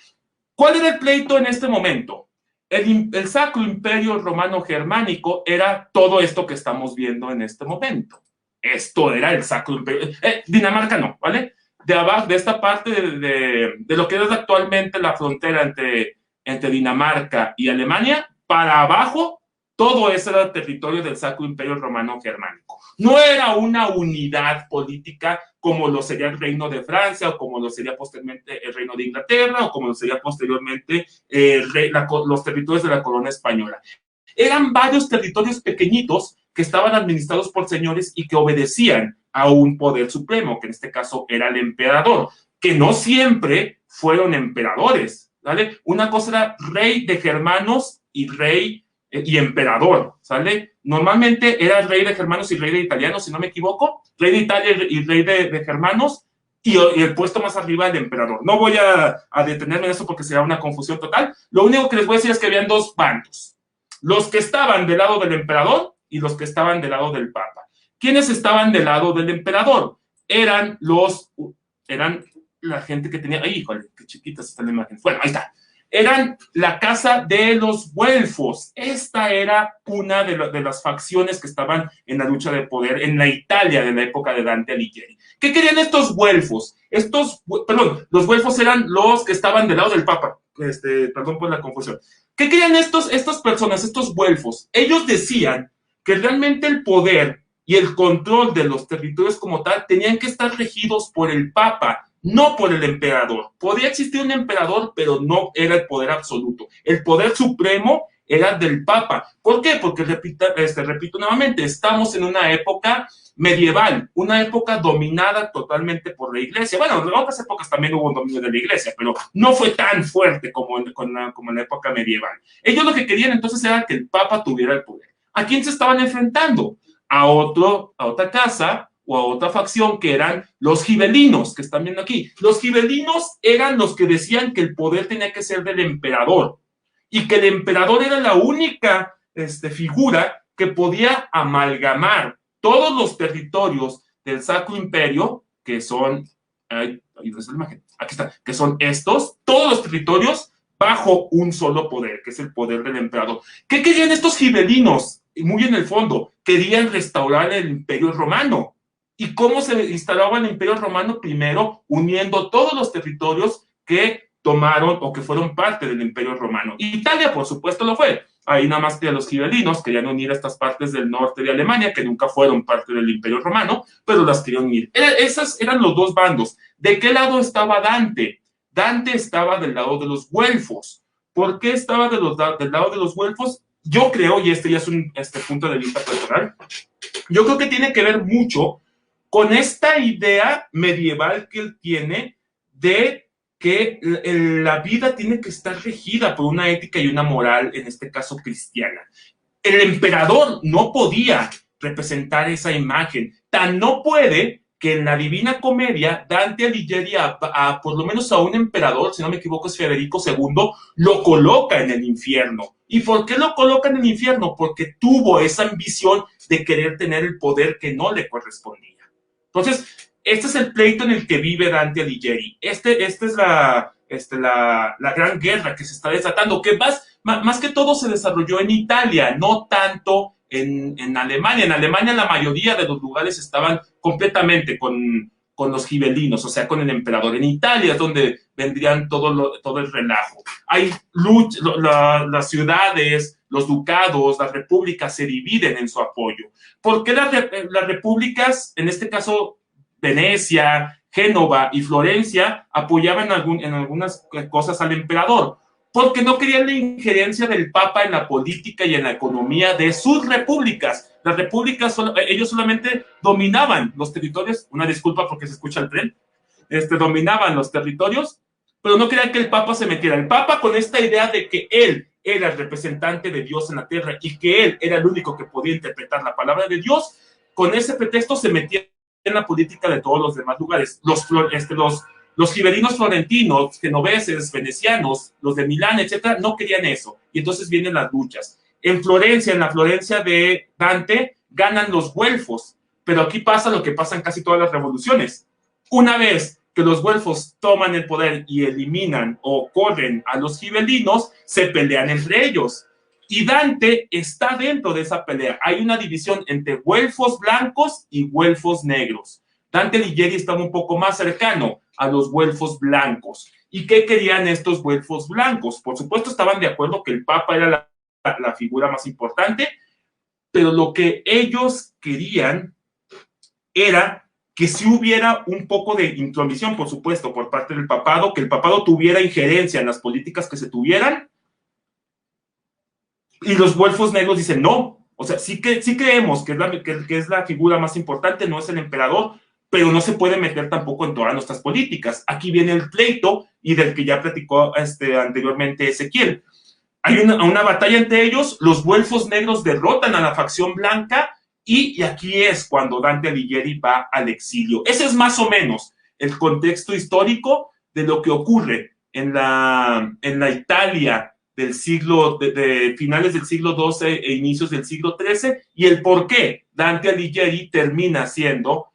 ¿Cuál era el pleito en este momento? El Sacro Imperio Romano Germánico era todo esto que estamos viendo en este momento. Esto era el Sacro Imperio. Dinamarca no, ¿vale? De abajo, de esta parte de lo que es actualmente la frontera entre Dinamarca y Alemania, para abajo, todo eso era el territorio del Sacro Imperio Romano Germánico. No era una unidad política como lo sería el Reino de Francia, o como lo sería posteriormente el Reino de Inglaterra, o como lo sería posteriormente los territorios de la corona española. Eran varios territorios pequeñitos que estaban administrados por señores y que obedecían a un poder supremo, que en este caso era el emperador, que no siempre fueron emperadores, ¿vale? Una cosa era rey de germanos y rey y emperador, ¿sale? Normalmente era rey de germanos y rey de italianos, si no me equivoco, rey de Italia y rey de germanos, y el puesto más arriba el emperador. No voy a detenerme en eso porque será una confusión total. Lo único que les voy a decir es que habían dos bandos, los que estaban del lado del emperador y los que estaban del lado del papa. ¿Quiénes estaban del lado del emperador? Eran la gente que tenía... ¡Ay, híjole! ¡Qué chiquita está la imagen! Bueno, ahí está. Eran la casa de los güelfos. Esta era una de las facciones que estaban en la lucha de poder en la Italia de la época de Dante Alighieri. ¿Qué querían estos güelfos? Los güelfos eran los que estaban del lado del papa. Perdón por la confusión. ¿Qué querían estas personas, estos güelfos? Ellos decían que realmente el poder y el control de los territorios como tal tenían que estar regidos por el papa, no por el emperador. Podía existir un emperador, pero no era el poder absoluto. El poder supremo era del papa. ¿Por qué? Porque, repito nuevamente, estamos en una época medieval, una época dominada totalmente por la iglesia. Bueno, en otras épocas también hubo un dominio de la iglesia, pero no fue tan fuerte como en la época medieval. Ellos lo que querían entonces era que el papa tuviera el poder. ¿A quién se estaban enfrentando? A otra casa o a otra facción que eran los gibelinos, que están viendo aquí. Los gibelinos eran los que decían que el poder tenía que ser del emperador y que el emperador era la única figura que podía amalgamar todos los territorios del Sacro Imperio, que son, ahí está la imagen, aquí está, que son todos los territorios bajo un solo poder, que es el poder del emperador. ¿Qué querían estos gibelinos? Muy en el fondo, querían restaurar el Imperio Romano. ¿Y cómo se instalaba el Imperio Romano? Primero, uniendo todos los territorios que tomaron o que fueron parte del Imperio Romano. Italia, por supuesto, lo fue. Ahí nada más que los gibelinos querían unir a estas partes del norte de Alemania, que nunca fueron parte del Imperio Romano, pero las querían unir. Esos eran los dos bandos. ¿De qué lado estaba Dante? Dante estaba del lado de los güelfos. ¿Por qué estaba del lado de los güelfos? Yo creo, y este ya es un punto de vista personal, yo creo que tiene que ver mucho con esta idea medieval que él tiene de que la vida tiene que estar regida por una ética y una moral, en este caso cristiana. El emperador no podía representar esa imagen, tan no puede que en la Divina Comedia, Dante Alighieri por lo menos a un emperador, si no me equivoco es Federico II, lo coloca en el infierno. ¿Y por qué lo coloca en el infierno? Porque tuvo esa ambición de querer tener el poder que no le correspondía. Entonces, este es el pleito en el que vive Dante Alighieri. Esta es la gran guerra que se está desatando, que más que todo se desarrolló en Italia, no tanto en Alemania. En Alemania la mayoría de los lugares estaban completamente con los gibelinos, o sea, con el emperador. En Italia es donde vendrían todo el relajo. Hay las ciudades, los ducados, las repúblicas se dividen en su apoyo. ¿Por qué las repúblicas, en este caso Venecia, Génova y Florencia, apoyaban en algunas cosas al emperador? Porque no querían la injerencia del Papa en la política y en la economía de sus repúblicas. Las repúblicas, ellos solamente dominaban los territorios, una disculpa porque se escucha el tren, dominaban los territorios, pero no querían que el Papa se metiera. El Papa, con esta idea de que él era el representante de Dios en la tierra y que él era el único que podía interpretar la palabra de Dios, con ese pretexto se metía en la política de todos los demás lugares. Los gibelinos florentinos, genoveses, venecianos, los de Milán, etcétera, no querían eso. Y entonces vienen las luchas. En la Florencia de Dante, ganan los güelfos. Pero aquí pasa lo que pasa en casi todas las revoluciones. Una vez que los güelfos toman el poder y eliminan o corren a los gibelinos, se pelean entre ellos. Y Dante está dentro de esa pelea. Hay una división entre güelfos blancos y güelfos negros. Dante Alighieri estaba un poco más cercano a los güelfos blancos. ¿Y qué querían estos güelfos blancos? Por supuesto estaban de acuerdo que el Papa era la figura más importante, pero lo que ellos querían era que si hubiera un poco de intromisión, por supuesto, por parte del papado, que el papado tuviera injerencia en las políticas que se tuvieran, y los güelfos negros dicen no. O sea, sí creemos que es la figura más importante, no es el emperador, pero no se puede meter tampoco en todas nuestras políticas. Aquí viene el pleito y del que ya platicó anteriormente Ezequiel. Hay una batalla entre ellos, los güelfos negros derrotan a la facción blanca y aquí es cuando Dante Alighieri va al exilio. Ese es más o menos el contexto histórico de lo que ocurre en la Italia del siglo, de finales del siglo XII e inicios del siglo XIII, y el por qué Dante Alighieri termina siendo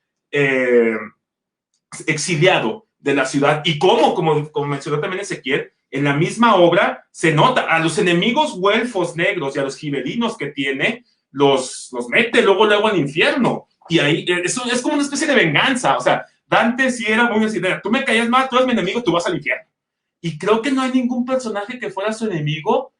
exiliado de la ciudad, y como mencionó también Ezequiel, en la misma obra se nota a los enemigos güelfos negros y a los gibelinos que tiene, los mete luego al infierno, y ahí eso es como una especie de venganza. O sea, Dante sí era muy así, tú me caías mal, tú eres mi enemigo, tú vas al infierno. Y creo que no hay ningún personaje que fuera su enemigo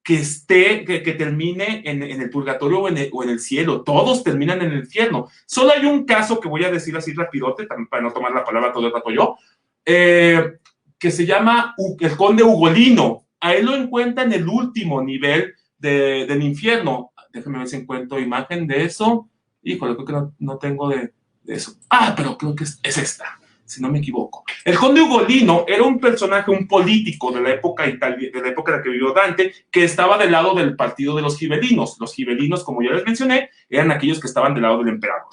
que termine en el purgatorio o en el cielo. Todos terminan en el infierno. Solo hay un caso que voy a decir así rapidote, para no tomar la palabra todo el rato yo, que se llama el conde Ugolino. A él lo encuentra en el último nivel del infierno. Déjame ver si encuentro imagen de eso. Híjole, creo que no tengo de eso. Pero creo que es esta, si no me equivoco. El conde Ugolino era un personaje, un político de la época en la que vivió Dante, que estaba del lado del partido de los gibelinos. Los gibelinos, como ya les mencioné, eran aquellos que estaban del lado del emperador.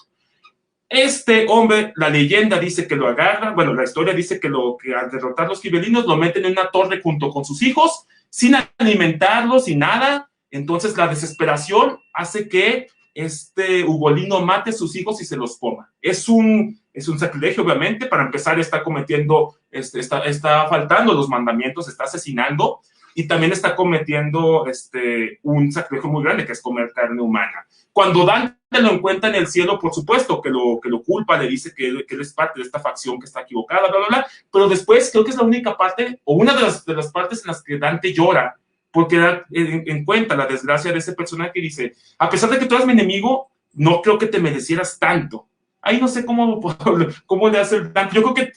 Este hombre, la leyenda dice que lo agarra, bueno, la historia dice que al derrotar los gibelinos lo meten en una torre junto con sus hijos, sin alimentarlos, sin nada. Entonces la desesperación hace que Ugolino mate a sus hijos y se los coma. Es un sacrilegio, obviamente. Para empezar, está cometiendo, está faltando los mandamientos, está asesinando, y también está cometiendo un sacrilegio muy grande, que es comer carne humana. Cuando Dante lo encuentra en el cielo, por supuesto que lo culpa, le dice que él es parte de esta facción que está equivocada, bla, bla, bla, pero después creo que es la única parte, o una de las partes en las que Dante llora, porque en cuenta la desgracia de ese personaje, y dice, a pesar de que tú eres mi enemigo, no creo que te merecieras tanto. Ahí no sé cómo le hace el Dante. Yo creo que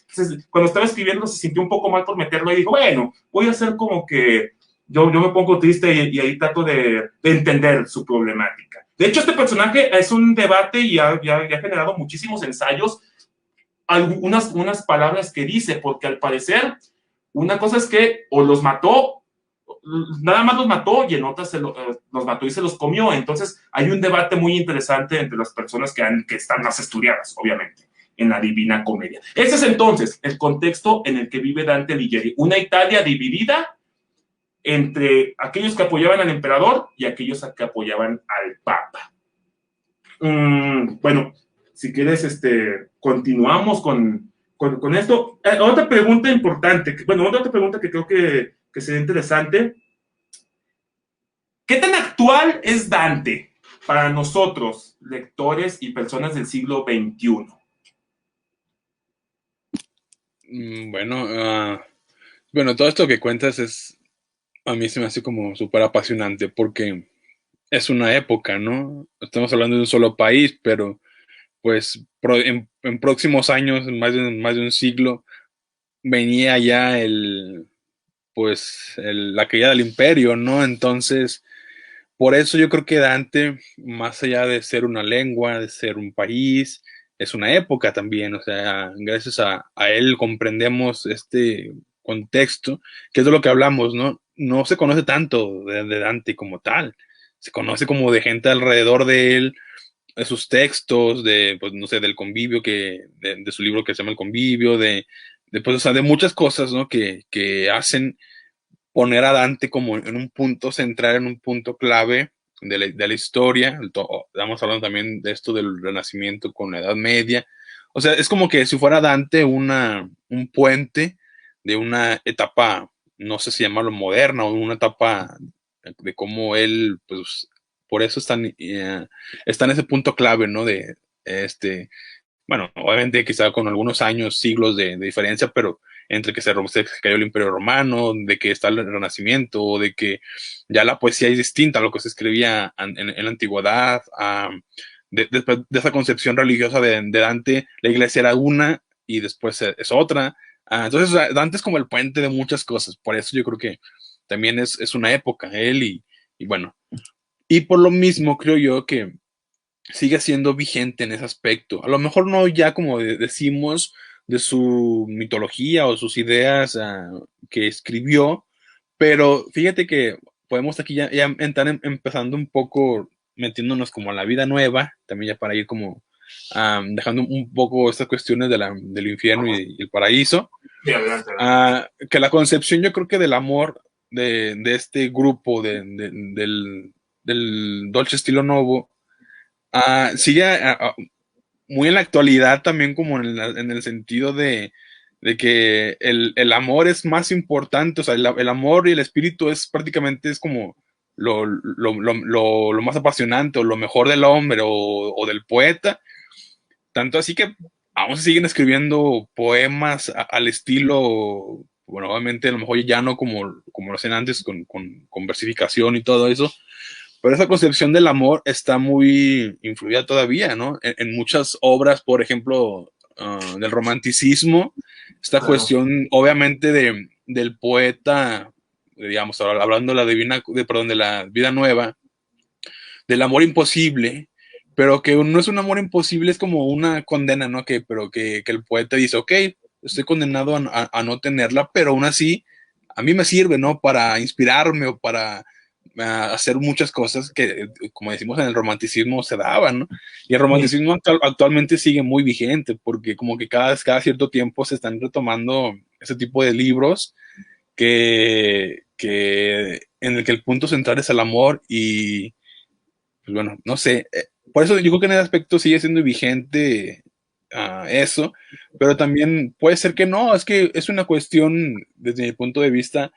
cuando estaba escribiendo se sintió un poco mal por meterlo y dijo, bueno, voy a hacer como que yo me pongo triste y ahí trato de entender su problemática. De hecho, este personaje es un debate y ha generado muchísimos ensayos, unas palabras que dice, porque al parecer una cosa es que o los mató nada más los mató y en otras los mató y se los comió. Entonces hay un debate muy interesante entre las personas que están más estudiadas, obviamente, en la Divina Comedia. Ese es entonces el contexto en el que vive Dante Alighieri, una Italia dividida entre aquellos que apoyaban al emperador y aquellos que apoyaban al papa. Bueno, si quieres, continuamos con esto. Otra pregunta importante, bueno, otra pregunta que creo que sería interesante. ¿Qué tan actual es Dante para nosotros, lectores y personas del siglo XXI? Bueno, todo esto que cuentas a mí se me hace como súper apasionante porque es una época, ¿no? Estamos hablando de un solo país, pero pues en próximos años, más de un siglo, venía ya la caída del imperio, ¿no? Entonces, por eso yo creo que Dante, más allá de ser una lengua, de ser un país, es una época también, o sea, gracias a él comprendemos este contexto, que es de lo que hablamos, ¿no? No se conoce tanto de Dante como tal, se conoce como de gente alrededor de él, de sus textos, pues, no sé, del convivio, de su libro que se llama El Convivio, pues, o sea, de muchas cosas, ¿no? Que hacen poner a Dante como en un punto central, en un punto clave de la historia. Estamos hablando también de esto del Renacimiento con la Edad Media. O sea, es como que si fuera Dante un puente de una etapa, no sé si llamarlo moderna, o una etapa de cómo él, pues, por eso está en ese punto clave, ¿no? Este, bueno, obviamente quizá con algunos años, siglos de diferencia, pero entre que se cayó el Imperio Romano, de que está el Renacimiento, o de que ya la poesía es distinta a lo que se escribía en la antigüedad, después de esa concepción religiosa de Dante, la iglesia era una y después es otra. Entonces, o sea, Dante es como el puente de muchas cosas, por eso yo creo que también es una época, él y bueno, y por lo mismo creo yo que sigue siendo vigente en ese aspecto. A lo mejor no ya como decimos de su mitología o sus ideas que escribió, pero fíjate que podemos aquí ya estar empezando un poco metiéndonos como a la vida nueva, también ya para ir como dejando un poco estas cuestiones del infierno y el paraíso. Sí, adelante, Que la concepción yo creo que del amor de este grupo del Dolce Estilo Novo sigue muy en la actualidad también como en el sentido de que el amor es más importante, o sea, el amor y el espíritu es como lo más apasionante o lo mejor del hombre o del poeta, tanto así que aún se siguen escribiendo poemas al estilo, bueno, obviamente a lo mejor ya no como lo hacían antes con versificación y todo eso, pero esa concepción del amor está muy influida todavía, ¿no? En muchas obras, por ejemplo, del romanticismo, esta claro. cuestión, obviamente, del poeta, digamos, hablando de la vida nueva, del amor imposible, pero que no es un amor imposible, es como una condena, ¿no? Pero que el poeta dice, ok, estoy condenado a no tenerla, pero aún así, a mí me sirve, ¿no? Para inspirarme o para hacer muchas cosas que, como decimos en el romanticismo, se daban, ¿no? Y el Sí. romanticismo actualmente sigue muy vigente, porque como que cada cierto tiempo se están retomando ese tipo de libros en el que el punto central es el amor y, pues bueno, no sé, por eso yo creo que en ese aspecto sigue siendo vigente eso, pero también puede ser que no, es que es una cuestión desde mi punto de vista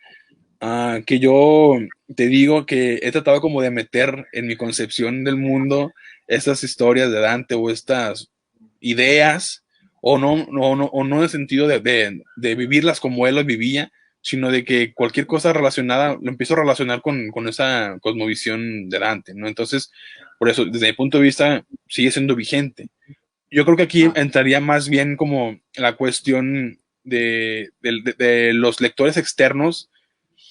que yo te digo que he tratado como de meter en mi concepción del mundo estas historias de Dante o estas ideas, o no en el sentido de vivirlas como él las vivía, sino de que cualquier cosa relacionada lo empiezo a relacionar con esa cosmovisión de Dante, ¿no? Entonces, por eso, desde mi punto de vista, sigue siendo vigente. Yo creo que aquí entraría más bien como la cuestión de los lectores externos,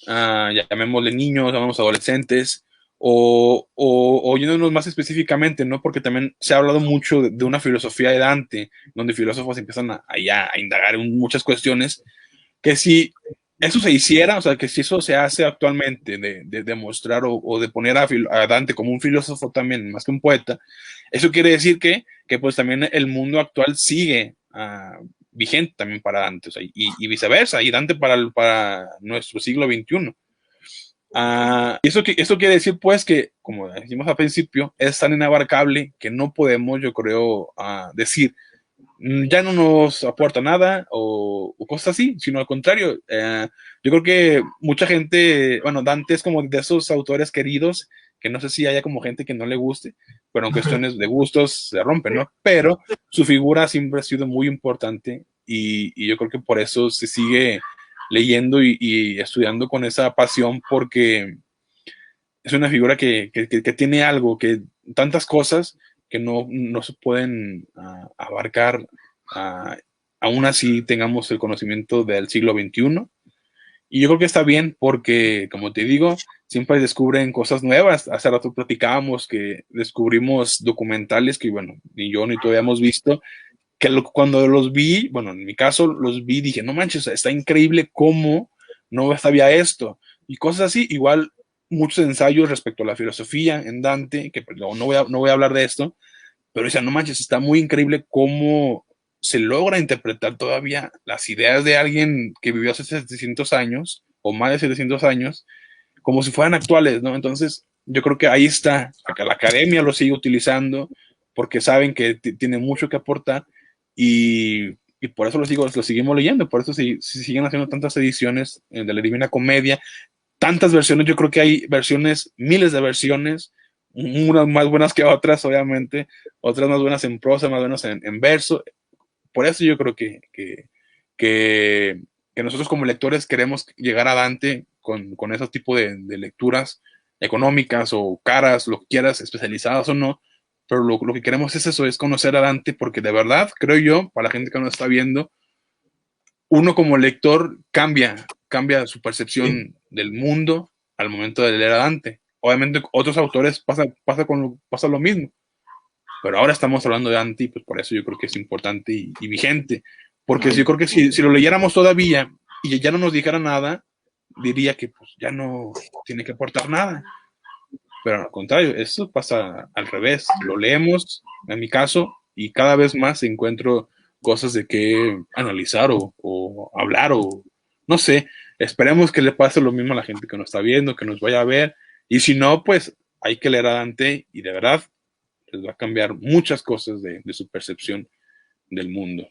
llamémosle niños, llamémosle adolescentes, o yéndonos más específicamente, ¿no? Porque también se ha hablado mucho de una filosofía de Dante, donde filósofos empiezan a indagar en muchas cuestiones, que si eso se hiciera, o sea, que si eso se hace actualmente, de demostrar o de poner a Dante como un filósofo también, más que un poeta, eso quiere decir que pues también el mundo actual sigue vigente también para Dante, o sea, y viceversa, y Dante para nuestro siglo XXI. Eso quiere decir, pues, que, como decimos al principio, es tan inabarcable que no podemos, yo creo, decir, ya no nos aporta nada o cosas así, sino al contrario. Yo creo que mucha gente, bueno, Dante es como de esos autores queridos, que no sé si haya como gente que no le guste, pero en cuestiones de gustos se rompen, ¿no? Pero su figura siempre ha sido muy importante y yo creo que por eso se sigue leyendo y estudiando con esa pasión porque es una figura que tiene algo, que tantas cosas que no se pueden abarcar, uh, aún así tengamos el conocimiento del siglo XXI. Y yo creo que está bien porque, como te digo, siempre descubren cosas nuevas. Hace rato platicábamos que descubrimos documentales que, bueno, ni yo ni tú habíamos visto, que cuando los vi, bueno, en mi caso los vi, dije, no manches, está increíble cómo no sabía esto. Y cosas así, igual muchos ensayos respecto a la filosofía en Dante, que pues, no voy a hablar de esto, pero decían, no manches, está muy increíble cómo se logra interpretar todavía las ideas de alguien que vivió hace 700 años o más de 700 años como si fueran actuales, ¿no? Entonces, yo creo que ahí está, que la academia lo sigue utilizando porque saben que tiene mucho que aportar y por eso lo seguimos leyendo, por eso si siguen haciendo tantas ediciones de la Divina Comedia, tantas versiones, yo creo que hay versiones, miles de versiones, unas más buenas que otras, obviamente, otras más buenas en prosa, más buenas en verso. Por eso yo creo que, que nosotros como lectores queremos llegar a Dante con ese tipo de lecturas económicas o caras, lo que quieras, especializadas o no, pero lo que queremos es eso, es conocer a Dante, porque de verdad, creo yo, para la gente que nos está viendo, uno como lector cambia su Sí. percepción del mundo al momento de leer a Dante. Obviamente otros autores pasa lo mismo, pero ahora estamos hablando de Dante y pues por eso yo creo que es importante y vigente. Porque yo creo que si lo leyéramos todavía y ya no nos dijera nada, diría que pues ya no tiene que aportar nada. Pero al contrario, eso pasa al revés. Lo leemos, en mi caso, y cada vez más encuentro cosas de que analizar o hablar o no sé. Esperemos que le pase lo mismo a la gente que nos está viendo, que nos vaya a ver. Y si no, pues hay que leer a Dante y de verdad les va a cambiar muchas cosas de su percepción del mundo.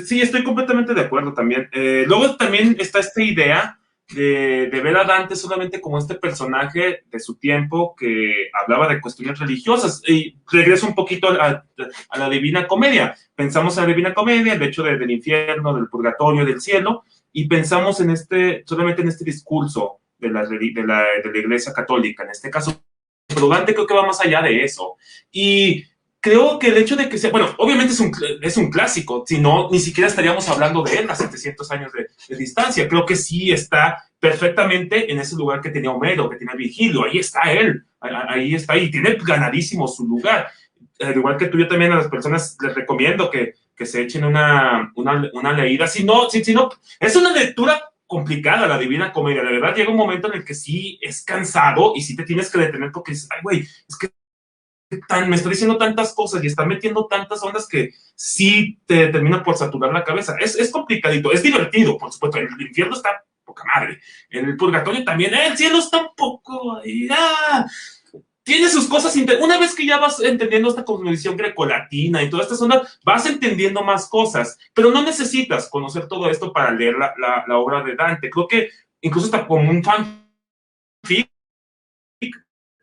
Sí, estoy completamente de acuerdo también. Luego también está esta idea de ver a Dante solamente como este personaje de su tiempo que hablaba de cuestiones religiosas. Y regreso un poquito a la Divina Comedia. Pensamos en la Divina Comedia, el hecho del infierno, del purgatorio, del cielo, y pensamos en solamente en este discurso de la Iglesia Católica, en este caso. Pero Dante creo que va más allá de eso. Y creo que el hecho de que sea, bueno, obviamente es un clásico, si no, ni siquiera estaríamos hablando de él a 700 años de distancia. Creo que sí está perfectamente en ese lugar que tenía Homero, que tenía Virgilio, ahí está él, ahí está, y tiene ganadísimo su lugar. Al igual que tú, yo también a las personas les recomiendo que se echen una leída. Si no, es una lectura complicada la Divina Comedia. De verdad, llega un momento en el que sí es cansado y sí te tienes que detener porque dices, ay, güey, es que me está diciendo tantas cosas y está metiendo tantas ondas que sí te termina por saturar la cabeza. Es complicadito, es divertido, por supuesto. El infierno está poca madre. En el purgatorio también, el cielo está un poco. Tiene sus cosas. Una vez que ya vas entendiendo esta cosmovisión grecolatina y todas estas ondas, vas entendiendo más cosas, pero no necesitas conocer todo esto para leer la obra de Dante. Creo que incluso está como un fanfic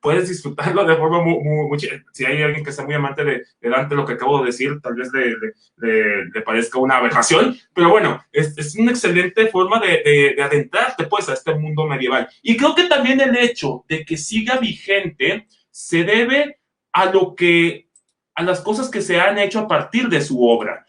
puedes disfrutarlo de forma muy, si hay alguien que sea muy amante de Dante, lo que acabo de decir, tal vez le parezca una aberración, pero bueno, es una excelente forma de adentrarte pues a este mundo medieval. Y creo que también el hecho de que siga vigente se debe a a las cosas que se han hecho a partir de su obra.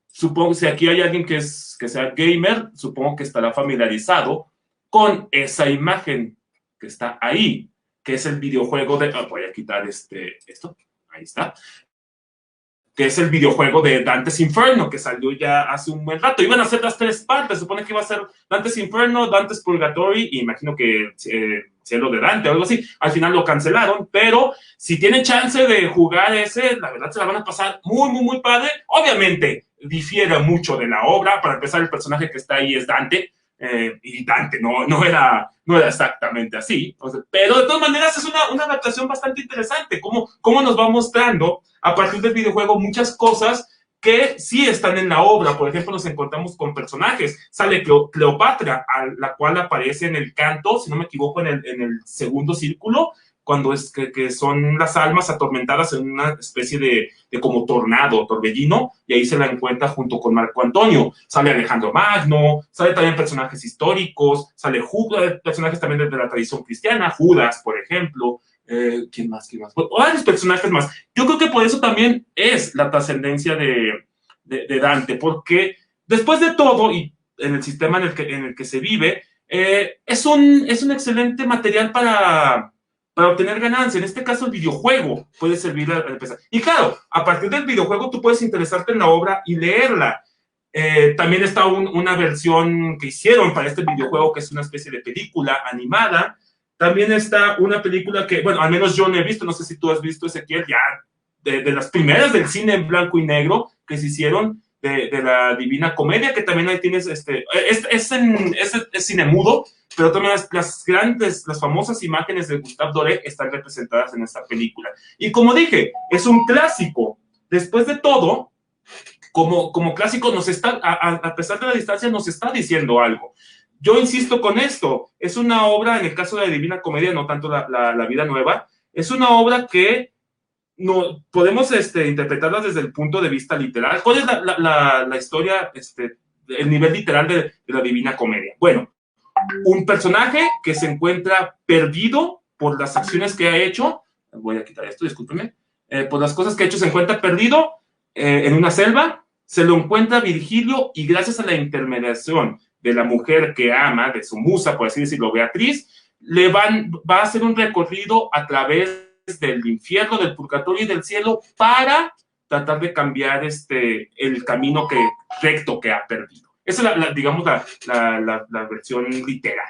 Supongo, si aquí hay alguien que sea gamer, supongo que estará familiarizado con esa imagen que está ahí, que es el videojuego de... voy a quitar esto. Ahí está. que es el videojuego de Dante's Inferno, que salió ya hace un buen rato. Iban a ser las 3 partes, supone que iba a ser Dante's Inferno, Dante's Purgatory, y imagino que Cielo de Dante o algo así. Al final lo cancelaron, pero si tienen chance de jugar ese, la verdad se la van a pasar muy, muy, muy padre. Obviamente, difiere mucho de la obra. Para empezar, el personaje que está ahí es Dante, y Dante no era exactamente así. Pero de todas maneras es una adaptación bastante interesante, cómo nos va mostrando a partir del videojuego muchas cosas que sí están en la obra. Por ejemplo, nos encontramos con personajes. Sale Cleopatra, a la cual aparece en el canto, si no me equivoco, en el segundo círculo, cuando es que son las almas atormentadas en una especie de como tornado, torbellino, y ahí se la encuentra junto con Marco Antonio. Sale Alejandro Magno, sale también personajes históricos, sale personajes también de la tradición cristiana, Judas, por ejemplo. ¿Quién más? Bueno, varios personajes más. Yo creo que por eso también es la trascendencia de Dante, porque después de todo, y en el sistema en el que se vive, es un excelente material para obtener ganancia. En este caso, el videojuego puede servir a empezar. Y claro, a partir del videojuego tú puedes interesarte en la obra y leerla. También está una versión que hicieron para este videojuego, que es una especie de película animada. También está una película que, bueno, al menos yo no he visto, no sé si tú has visto, Ezequiel, ya de las primeras del cine en blanco y negro que se hicieron, de la Divina Comedia, que también ahí tienes, es cine mudo, pero también las famosas imágenes de Gustave Doré están representadas en esta película. Y como dije, es un clásico. Después de todo, como clásico, a pesar de la distancia, nos está diciendo algo. Yo insisto con esto, es una obra, en el caso de la Divina Comedia, no tanto la Vida Nueva, es una obra que no podemos interpretarla desde el punto de vista literal. ¿Cuál es la historia, el nivel literal de la Divina Comedia? Bueno, un personaje que se encuentra perdido por las acciones que ha hecho, voy a quitar esto, discúlpeme, por las cosas que ha hecho se encuentra perdido en una selva, se lo encuentra Virgilio, y gracias a la intermediación de la mujer que ama, de su musa, por así decirlo, Beatriz, va a hacer un recorrido a través del infierno, del purgatorio y del cielo para tratar de cambiar el camino recto que ha perdido. Esa es, digamos, la versión literal.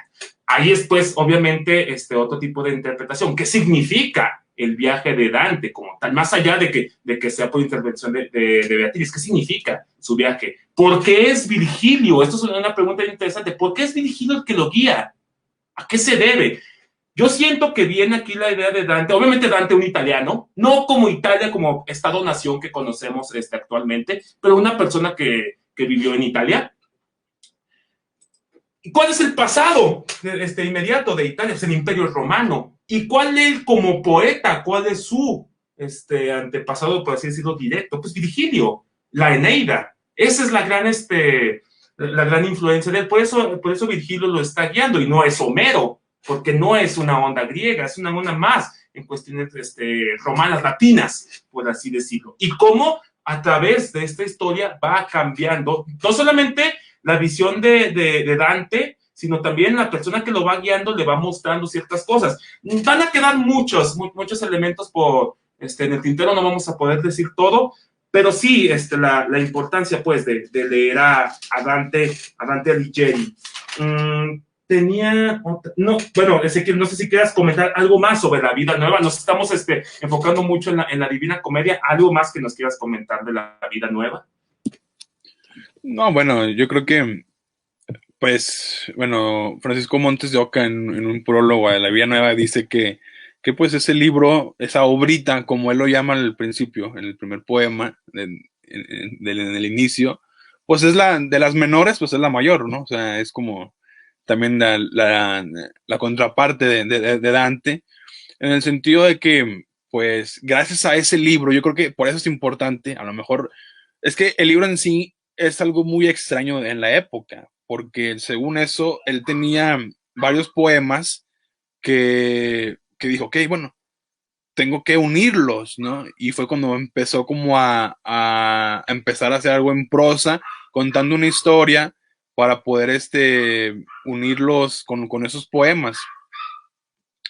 Ahí es, pues, obviamente, otro tipo de interpretación. ¿Qué significa el viaje de Dante como tal? Más allá de que sea por intervención de Beatriz, ¿qué significa su viaje? ¿Por qué es Virgilio? Esto es una pregunta interesante. ¿Por qué es Virgilio el que lo guía? ¿A qué se debe? Yo siento que viene aquí la idea de Dante, obviamente Dante un italiano, no como Italia, como Estado-nación que conocemos actualmente, pero una persona que vivió en Italia. ¿Y cuál es el pasado inmediato de Italia? Es el Imperio Romano. ¿Y cuál es como poeta? ¿Cuál es su antepasado, por así decirlo, directo? Pues Virgilio, la Eneida. Esa es la gran influencia de él. Por eso Virgilio lo está guiando, y no es Homero, porque no es una onda griega, es una onda más en cuestiones romanas, latinas, por así decirlo. Y cómo a través de esta historia va cambiando, no solamente la visión de Dante, sino también la persona que lo va guiando le va mostrando ciertas cosas. Van a quedar muchos elementos en el tintero, no vamos a poder decir todo, pero sí la importancia, pues, de leer a Dante Alighieri. Ezequiel, no sé si quieras comentar algo más sobre la Vida Nueva. Nos estamos enfocando mucho en la Divina Comedia. ¿Algo más que nos quieras comentar de la Vida Nueva? No, bueno, yo creo que, pues, bueno, Francisco Montes de Oca en un prólogo a La Vida Nueva dice que pues ese libro, esa obrita, como él lo llama al principio, en el primer poema, en el inicio, pues es de las menores, pues es la mayor, ¿no? O sea, es como también la contraparte de Dante, en el sentido de que, pues, gracias a ese libro, yo creo que por eso es importante, a lo mejor, es que el libro en sí es algo muy extraño en la época, porque según eso, él tenía varios poemas que dijo, ok, bueno, tengo que unirlos, ¿no? Y fue cuando empezó como a empezar a hacer algo en prosa, contando una historia para poder unirlos con esos poemas.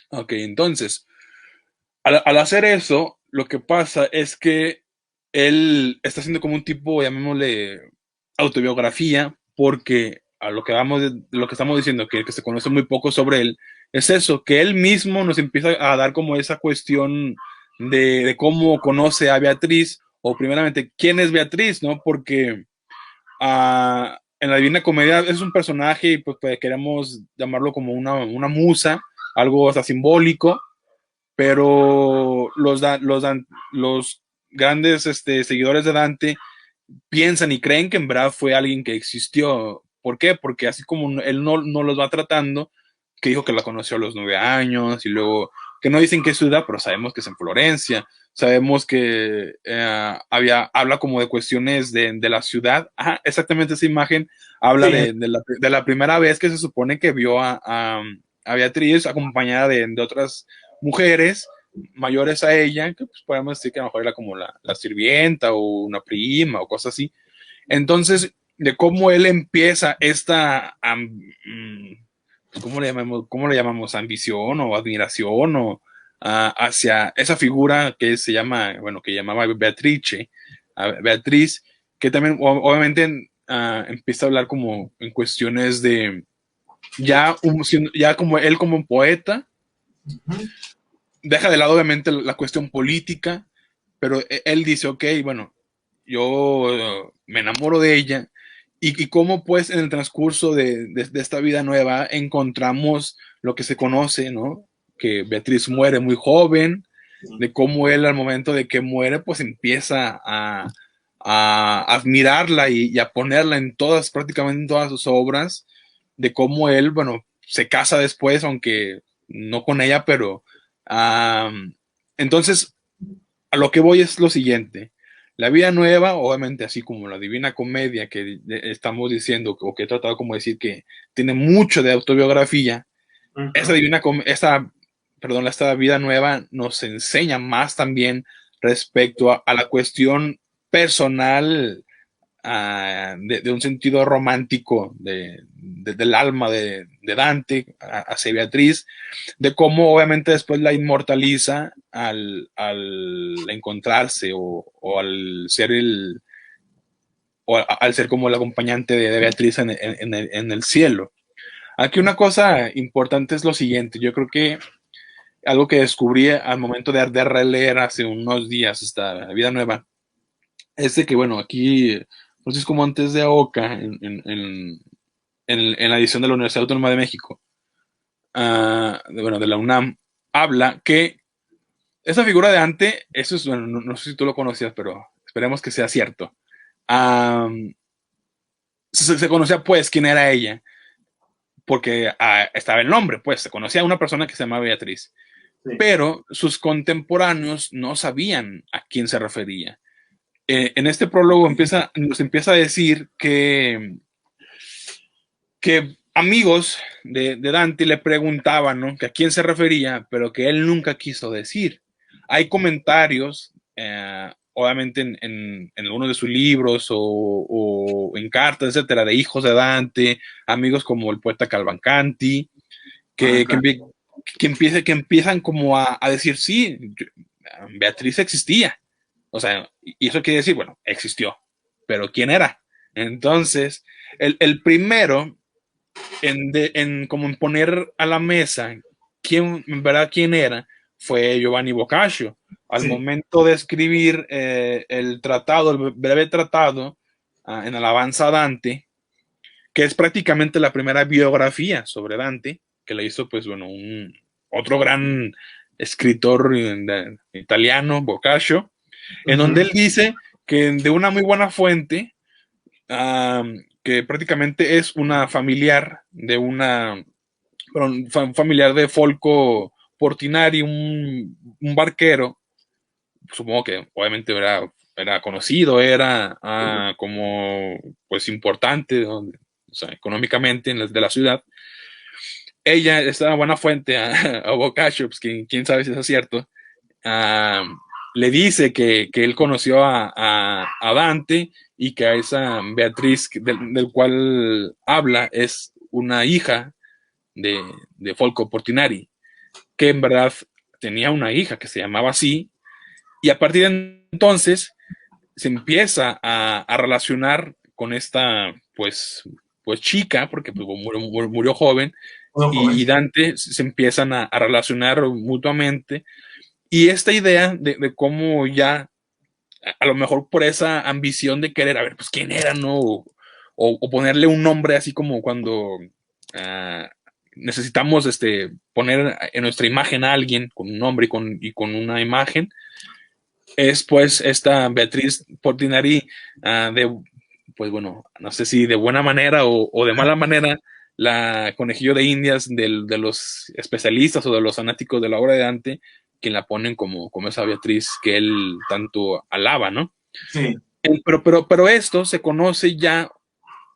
Ok, entonces, al hacer eso, lo que pasa es que él está haciendo como un tipo, llamémosle, autobiografía, porque a lo que vamos, lo que estamos diciendo, que se conoce muy poco sobre él, es eso, que él mismo nos empieza a dar como esa cuestión de cómo conoce a Beatriz, o primeramente, quién es Beatriz, ¿no? Porque en la Divina Comedia es un personaje y pues queremos llamarlo como una musa, algo hasta simbólico, pero los grandes seguidores de Dante piensan y creen que en verdad fue alguien que existió. ¿Por qué? Porque así como él no los va tratando, que dijo que la conoció a los 9 años y luego que no dicen qué ciudad, pero sabemos que es en Florencia. Sabemos que habla como de cuestiones de la ciudad. Ajá, exactamente esa imagen habla Sí, de la primera vez que se supone que vio a Beatriz acompañada de otras mujeres mayores a ella, que pues podemos decir que a lo mejor era como la sirvienta o una prima o cosas así. Entonces, de cómo él empieza esta, pues, ¿cómo le llamamos? Ambición o admiración o hacia esa figura que se llama, bueno, que llamaba Beatrice, Beatriz, que también obviamente empieza a hablar como en cuestiones de ya como él como un poeta, deja de lado obviamente la cuestión política, pero él dice, ok, bueno, yo me enamoro de ella y cómo pues en el transcurso de esta vida nueva encontramos lo que se conoce, ¿no? Que Beatriz muere muy joven, de cómo él al momento de que muere pues empieza a admirarla y a ponerla en todas, prácticamente en todas sus obras, de cómo él, bueno, se casa después, aunque no con ella, pero entonces a lo que voy es lo siguiente. La vida nueva, obviamente, así como la Divina Comedia que estamos diciendo, o que he tratado como decir que tiene mucho de autobiografía, esa perdón, esta vida nueva nos enseña más también respecto a la cuestión personal de un sentido romántico del alma de Dante hacia Beatriz, de cómo obviamente después la inmortaliza al encontrarse o al ser al ser como el acompañante de Beatriz en el cielo. Aquí una cosa importante es lo siguiente, yo creo que algo que descubrí al momento de releer hace unos días esta vida nueva, es de que, bueno, aquí Francisco Montes de Oca, en la edición de la Universidad Autónoma de México, bueno, de la UNAM, habla que esa figura de Ante, eso es, bueno, no sé si tú lo conocías, pero esperemos que sea cierto. Um, se conocía pues quién era ella, porque estaba el nombre, pues se conocía a una persona que se llamaba Beatriz, sí. pero sus contemporáneos no sabían a quién se refería. En este prólogo nos empieza a decir que amigos de Dante le preguntaban, ¿no? Que a quién se refería, pero que él nunca quiso decir. Hay comentarios, obviamente en algunos de sus libros o en cartas, etcétera, de hijos de Dante, amigos como el poeta Calvancanti, que, Claro. que empiezan como a decir, sí, Beatriz existía. O sea, y eso quiere decir, bueno, existió, pero ¿quién era? Entonces, el primero como en poner a la mesa quién, en verdad, quién era, fue Giovanni Boccaccio. Al Sí, momento de escribir el tratado, el breve tratado en alabanza a Dante, que es prácticamente la primera biografía sobre Dante, que le hizo, pues, bueno, otro gran escritor italiano, Boccaccio, en donde él dice que de una muy buena fuente, que prácticamente es una familiar de un familiar de Folco Portinari, un barquero, supongo que obviamente era conocido, era como pues importante, ¿no? O sea, económicamente de la ciudad. Ella está en buena fuente a Boccaccio, pues quién sabe si eso es cierto. Uh, Le dice que él conoció a Dante y que a esa Beatriz del cual habla es una hija de Folco Portinari, que en verdad tenía una hija que se llamaba así, y a partir de entonces se empieza a relacionar con esta, pues chica, porque pues, murió joven, Bueno, y joven. Dante se empiezan a relacionar mutuamente, y esta idea de cómo ya, a lo mejor por esa ambición de querer, a ver, pues quién era, ¿no? O ponerle un nombre así como cuando uh, necesitamos poner en nuestra imagen a alguien con un nombre y con una imagen, es pues esta Beatriz Portinari, pues bueno, no sé si de buena manera o de mala manera, la conejillo de Indias de los especialistas o de los fanáticos de la obra de Dante, quien la ponen como esa Beatriz que él tanto alaba, ¿no? Sí, Pero esto se conoce ya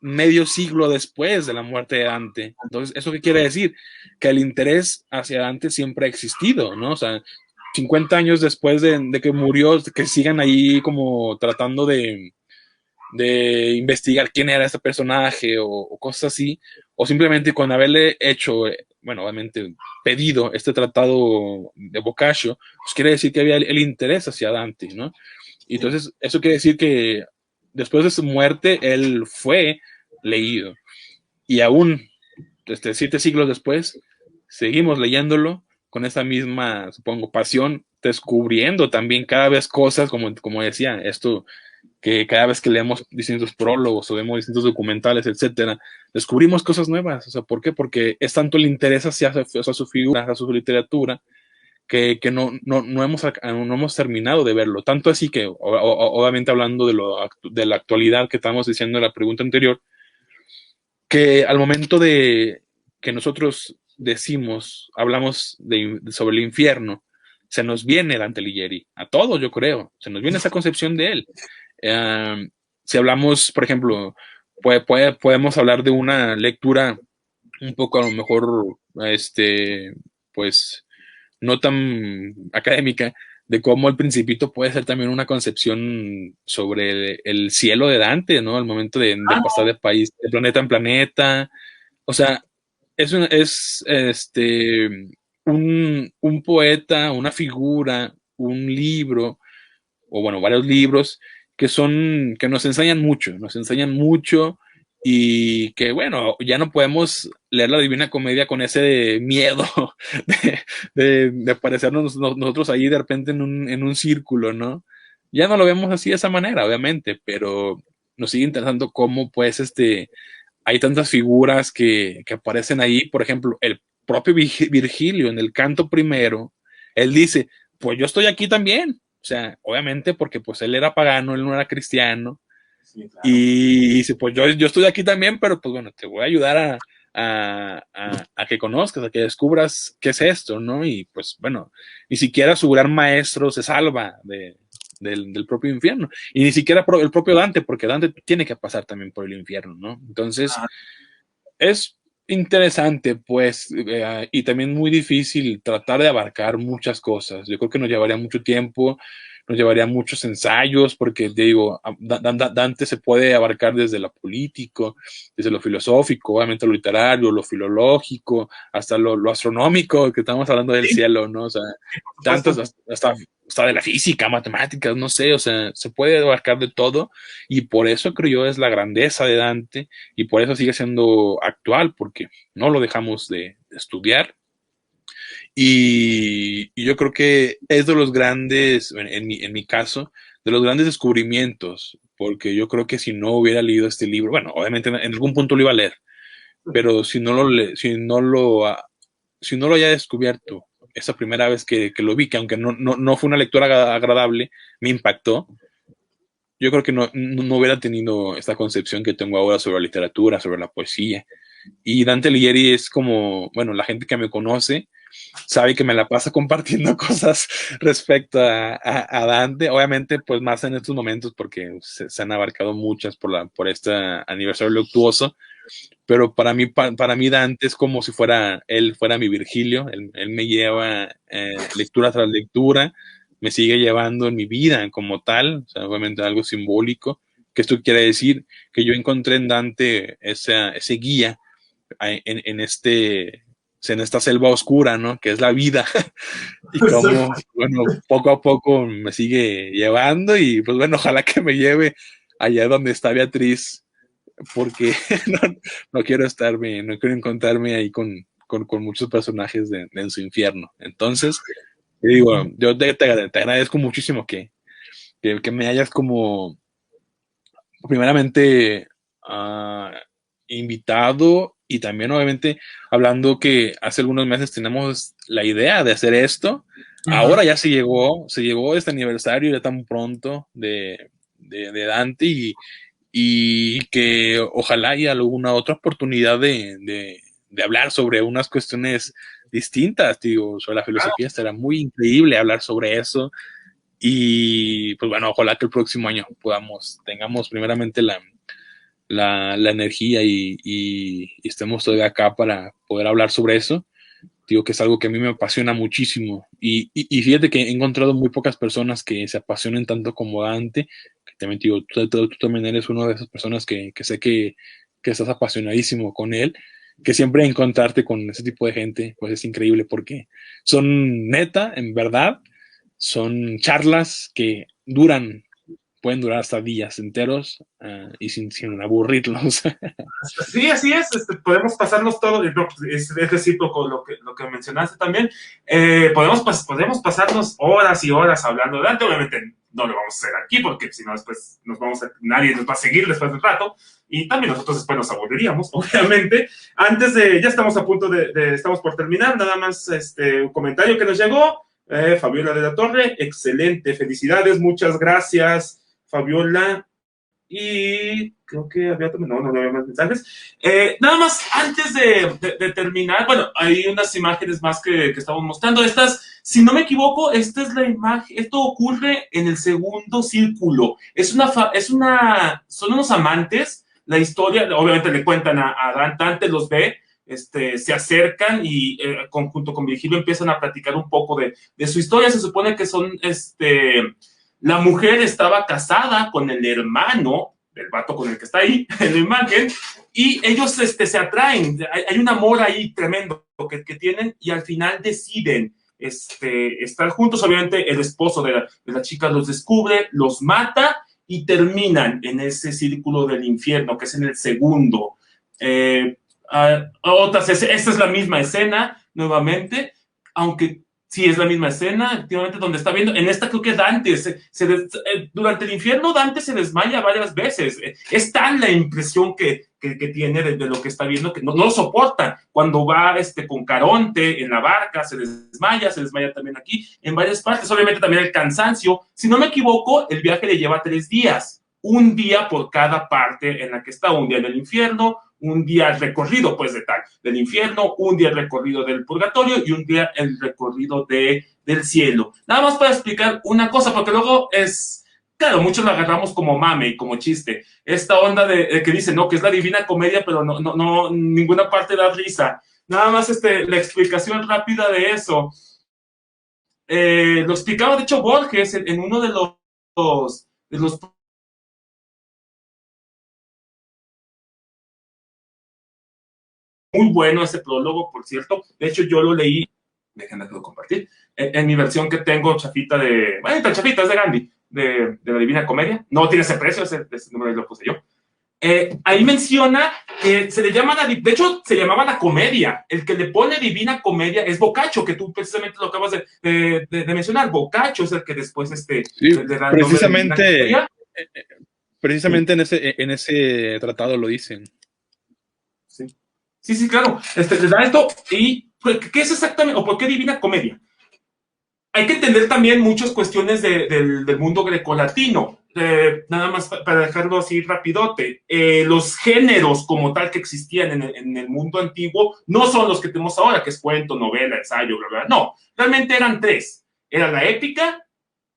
medio siglo después de la muerte de Dante. Entonces, ¿eso qué quiere decir? Que el interés hacia Dante siempre ha existido, ¿no? O sea, 50 años después de que murió, que sigan ahí como tratando de investigar quién era este personaje o cosas así, o simplemente con haberle hecho, bueno, obviamente pedido este tratado de Boccaccio, pues quiere decir que había el interés hacia Dante, ¿no? Y sí. entonces eso quiere decir que después de su muerte él fue leído y aún 7 siglos después seguimos leyéndolo con esa misma, supongo, pasión, descubriendo también cada vez cosas, como decía, esto que cada vez que leemos distintos prólogos o vemos distintos documentales, etcétera, descubrimos cosas nuevas. O sea, ¿por qué? Porque es tanto el interés hacia su figura, hacia su literatura, que no hemos terminado de verlo. Tanto así que, obviamente hablando de la actualidad que estábamos diciendo en la pregunta anterior, que al momento de que nosotros hablamos sobre el infierno, se nos viene Dante Alighieri, a todos yo creo, se nos viene esa concepción de él. Si hablamos, por ejemplo, podemos hablar de una lectura un poco a lo mejor, pues, no tan académica, de cómo el Principito puede ser también una concepción sobre el cielo de Dante, ¿no? Al momento de Ah, pasar de país, de planeta en planeta. O sea, es un poeta, una figura, un libro, o bueno, varios libros que nos enseñan mucho y que bueno, ya no podemos leer la Divina Comedia con ese miedo de parecernos nosotros ahí de repente en un círculo, ¿no? Ya no lo vemos así de esa manera, obviamente, pero nos sigue interesando cómo pues hay tantas figuras que aparecen ahí, por ejemplo, el propio Virgilio en el canto primero, él dice, pues yo estoy aquí también, o sea, obviamente porque pues él era pagano, él no era cristiano, sí, claro. y dice, pues yo estoy aquí también, pero pues bueno, te voy a ayudar a que conozcas, a que descubras qué es esto, ¿no? Y pues bueno, ni siquiera su gran maestro se salva del propio infierno, y ni siquiera el propio Dante, porque Dante tiene que pasar también por el infierno, ¿no? Entonces, Ah, es interesante, pues, y también muy difícil tratar de abarcar muchas cosas. Yo creo que nos llevaría mucho tiempo, nos llevaría muchos ensayos, porque te digo, Dante se puede abarcar desde lo político, desde lo filosófico, obviamente lo literario, lo filológico, hasta lo astronómico, que estamos hablando del sí, cielo, ¿no? O sea, por tantos, supuesto. hasta de la física, matemáticas, no sé, o sea, se puede abarcar de todo, y por eso creo yo es la grandeza de Dante y por eso sigue siendo actual, porque no lo dejamos de estudiar. Y yo creo que es de los grandes, en mi caso, de los grandes descubrimientos, porque yo creo que si no hubiera leído este libro, bueno, obviamente en algún punto lo iba a leer, pero si no lo haya descubierto esa primera vez que lo vi, que aunque no fue una lectura agradable, me impactó, yo creo que no hubiera tenido esta concepción que tengo ahora sobre la literatura, sobre la poesía. Y Dante Alighieri es como, bueno, la gente que me conoce sabe que me la pasa compartiendo cosas respecto a Dante, obviamente pues más en estos momentos porque se han abarcado muchas por este aniversario luctuoso, pero para mí Dante es como si él fuera mi Virgilio, él me lleva lectura tras lectura, me sigue llevando en mi vida como tal, o sea, obviamente algo simbólico, que esto quiere decir que yo encontré en Dante ese guía en en esta selva oscura, ¿no? Que es la vida. Y como, bueno, poco a poco me sigue llevando y pues bueno, ojalá que me lleve allá donde está Beatriz, porque no, no quiero no quiero encontrarme ahí con muchos personajes en su infierno. Entonces, te digo, yo te agradezco muchísimo que me hayas como, primeramente, invitado y también obviamente hablando que hace algunos meses tenemos la idea de hacer esto. Ahora ya se llegó este aniversario ya tan pronto de Dante y que ojalá haya alguna otra oportunidad de hablar sobre unas cuestiones distintas, digo, sobre la filosofía. Será muy increíble hablar sobre eso y pues bueno, ojalá que el próximo año tengamos primeramente la energía y estemos todavía acá para poder hablar sobre eso. Digo que es algo que a mí me apasiona muchísimo y fíjate que he encontrado muy pocas personas que se apasionen tanto como Dante, que también digo, tú también eres una de esas personas que sé que estás apasionadísimo con él, que siempre encontrarte con ese tipo de gente, pues es increíble porque son neta, en verdad, son charlas que pueden durar hasta días enteros y sin aburrirlos. Sí, así es, podemos pasarnos todo, no, es recíproco lo que mencionaste también. Podemos pasarnos horas y horas hablando de Dante. Obviamente no lo vamos a hacer aquí porque si no después nadie nos va a seguir después del rato y también nosotros después nos aburriríamos, obviamente. Ya estamos a punto estamos por terminar, nada más un comentario que nos llegó. Fabiola de la Torre, excelente, felicidades, muchas gracias, Fabiola. Y creo que había también, no había más mensajes. Nada más, antes de terminar, bueno, hay unas imágenes más que estamos mostrando. Si no me equivoco, esta es la imagen, esto ocurre en el segundo círculo. Son unos amantes, la historia, obviamente le cuentan a Dante, los ve, se acercan y junto con Virgilio empiezan a platicar un poco de su historia. Se supone que la mujer estaba casada con el hermano del vato con el que está ahí en la imagen y ellos se atraen. Hay un amor ahí tremendo que tienen y al final deciden estar juntos. Obviamente el esposo de la chica los descubre, los mata y terminan en ese círculo del infierno que es en el segundo. Esta es la misma escena nuevamente, aunque sí, es la misma escena, efectivamente, donde está viendo. En esta creo que Dante, durante el infierno, Dante se desmaya varias veces. Es tal la impresión que tiene de lo que está viendo que no lo soporta. Cuando va con Caronte en la barca, se desmaya también aquí, en varias partes. Obviamente también el cansancio. Si no me equivoco, el viaje le lleva 3 días. Un día por cada parte en la que está. Un día en el infierno, un día el recorrido, pues, del infierno, un día el recorrido del purgatorio y un día el recorrido del cielo. Nada más para explicar una cosa, porque luego claro, muchos lo agarramos como mame y como chiste. Esta onda de que dicen, no, que es la Divina Comedia, pero no, ninguna parte da risa. Nada más la explicación rápida de eso. Lo explicaba, de hecho, Borges en uno de los muy bueno ese prólogo, por cierto. De hecho, yo lo leí, déjenme compartir, en mi versión que tengo chafita bueno, chafita, es de Gandhi, de la Divina Comedia. No tiene ese precio, ese número lo puse yo. Ahí menciona que se le llama, de hecho, se llamaba la comedia. El que le pone Divina Comedia es Boccaccio, que tú precisamente lo acabas de mencionar. Boccaccio es el que después sí, le da precisamente en ese tratado lo dicen. Sí, claro. Le da esto y ¿qué es exactamente o por qué Divina Comedia? Hay que entender también muchas cuestiones del mundo grecolatino. Nada más para dejarlo así rapidote. Los géneros como tal que existían en el mundo antiguo no son los que tenemos ahora, que es cuento, novela, ensayo, bla, bla. No, realmente eran 3. Era la épica,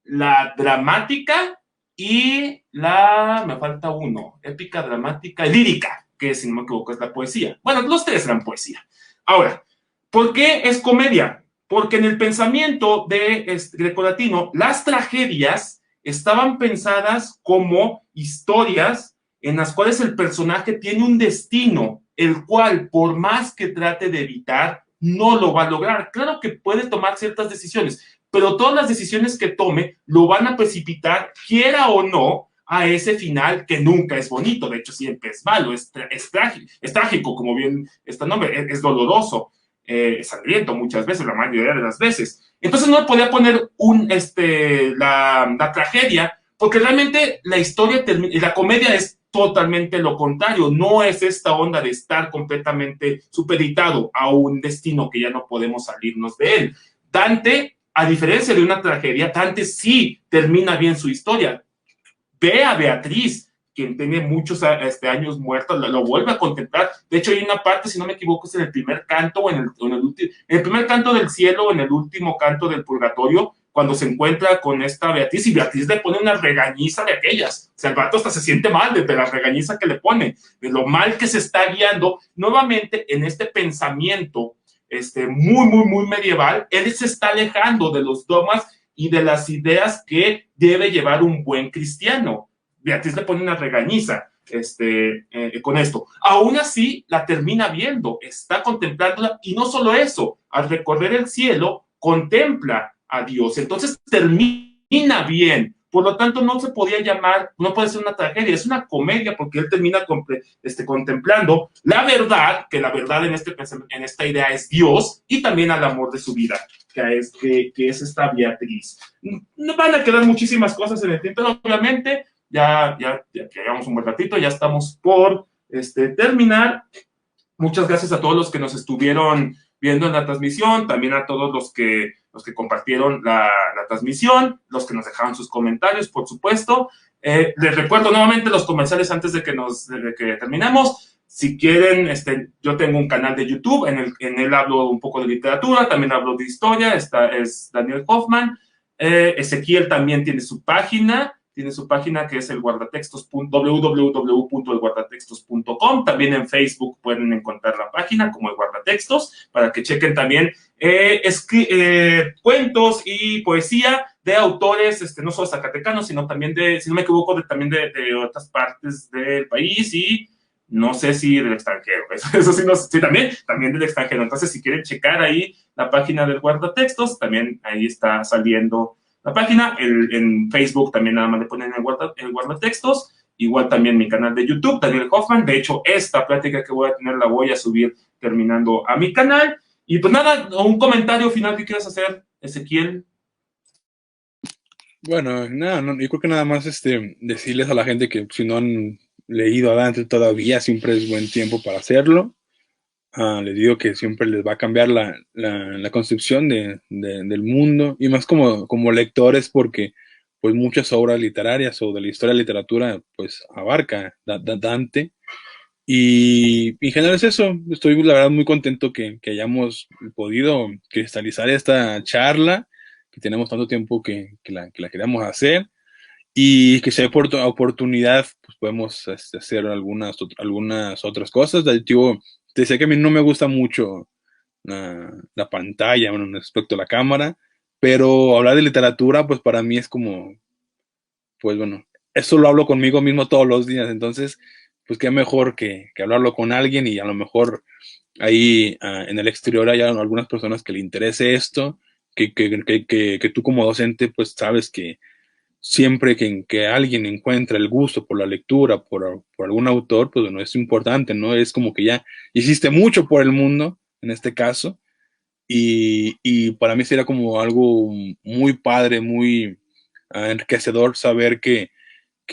la dramática y me falta uno, épica, dramática y lírica, que si no me equivoco es la poesía. Bueno, los 3 eran poesía. Ahora, ¿por qué es comedia? Porque en el pensamiento grecolatino, las tragedias estaban pensadas como historias en las cuales el personaje tiene un destino, el cual, por más que trate de evitar, no lo va a lograr. Claro que puede tomar ciertas decisiones, pero todas las decisiones que tome lo van a precipitar, quiera o no, a ese final que nunca es bonito. De hecho, siempre es malo, es trágico, como bien está el nombre, es doloroso, sangriento muchas veces, la mayoría de las veces. Entonces no podía poner la tragedia, porque realmente la historia, la comedia es totalmente lo contrario, no es esta onda de estar completamente supeditado a un destino que ya no podemos salirnos de él. Dante, a diferencia de una tragedia, Dante sí termina bien su historia. Ve a Beatriz, quien tiene muchos años muertos, lo vuelve a contemplar. De hecho, hay una parte, si no me equivoco, es en el primer canto o en el primer canto del cielo o en el último canto del purgatorio, cuando se encuentra con esta Beatriz, y Beatriz le pone una regañiza de aquellas. O sea, el vato hasta se siente mal de la regañiza que le pone, de lo mal que se está guiando. Nuevamente, en este pensamiento muy medieval, él se está alejando de los dogmas y de las ideas que debe llevar un buen cristiano. Beatriz le pone una regañiza con esto. Aún así, la termina viendo, está contemplándola, y no solo eso, al recorrer el cielo, contempla a Dios. Entonces termina bien. Por lo tanto, no se podía llamar, no puede ser una tragedia, es una comedia, porque él termina contemplando la verdad, que la verdad en esta idea es Dios, y también al amor de su vida, que es esta Beatriz. No van a quedar muchísimas cosas en el tiempo, obviamente, ya llevamos un buen ratito, ya estamos por terminar. Muchas gracias a todos los que nos estuvieron viendo en la transmisión, también a todos los que compartieron la transmisión, los que nos dejaron sus comentarios, por supuesto. Les recuerdo nuevamente los comerciales antes de que terminemos. Si quieren, yo tengo un canal de YouTube, en él hablo un poco de literatura, también hablo de historia, es Daniel Hoffman. Ezequiel también tiene su página que es el guardatextos, www.elguardatextos.com. También en Facebook pueden encontrar la página como el guardatextos, para que chequen también cuentos y poesía de autores, no solo zacatecanos, sino también si no me equivoco, también de otras partes del país, y no sé si del extranjero. Eso sí, sí, también del extranjero. Entonces, si quieren checar ahí la página del guardatextos, también ahí está saliendo la página. En Facebook también nada más le ponen el guardatextos. Igual también mi canal de YouTube, Daniel Hoffman. De hecho, esta plática que voy a tener la voy a subir terminando a mi canal. Y pues nada, un comentario final que quieras hacer, Ezequiel. Bueno, nada, no, yo creo que nada más decirles a la gente que si no han leído a Dante todavía, siempre es buen tiempo para hacerlo. Les digo que siempre les va a cambiar la concepción del mundo, y más como lectores, porque pues muchas obras literarias o de la historia de la literatura pues abarca Dante, y en general es eso. Estoy la verdad muy contento que hayamos podido cristalizar esta charla, que tenemos tanto tiempo que la queríamos hacer, y que si hay oportunidad, pues podemos hacer algunas otras cosas. Digo, te decía que a mí no me gusta mucho la pantalla, bueno, respecto a la cámara, pero hablar de literatura, pues para mí es como, pues bueno, eso lo hablo conmigo mismo todos los días. Entonces, pues qué mejor que hablarlo con alguien, y a lo mejor ahí en el exterior hay algunas personas que le interese esto, que tú como docente, pues sabes que siempre que alguien encuentra el gusto por la lectura, por algún autor, pues bueno, es importante, ¿no? Es como que ya hiciste mucho por el mundo, en este caso, y para mí sería como algo muy padre, muy enriquecedor saber que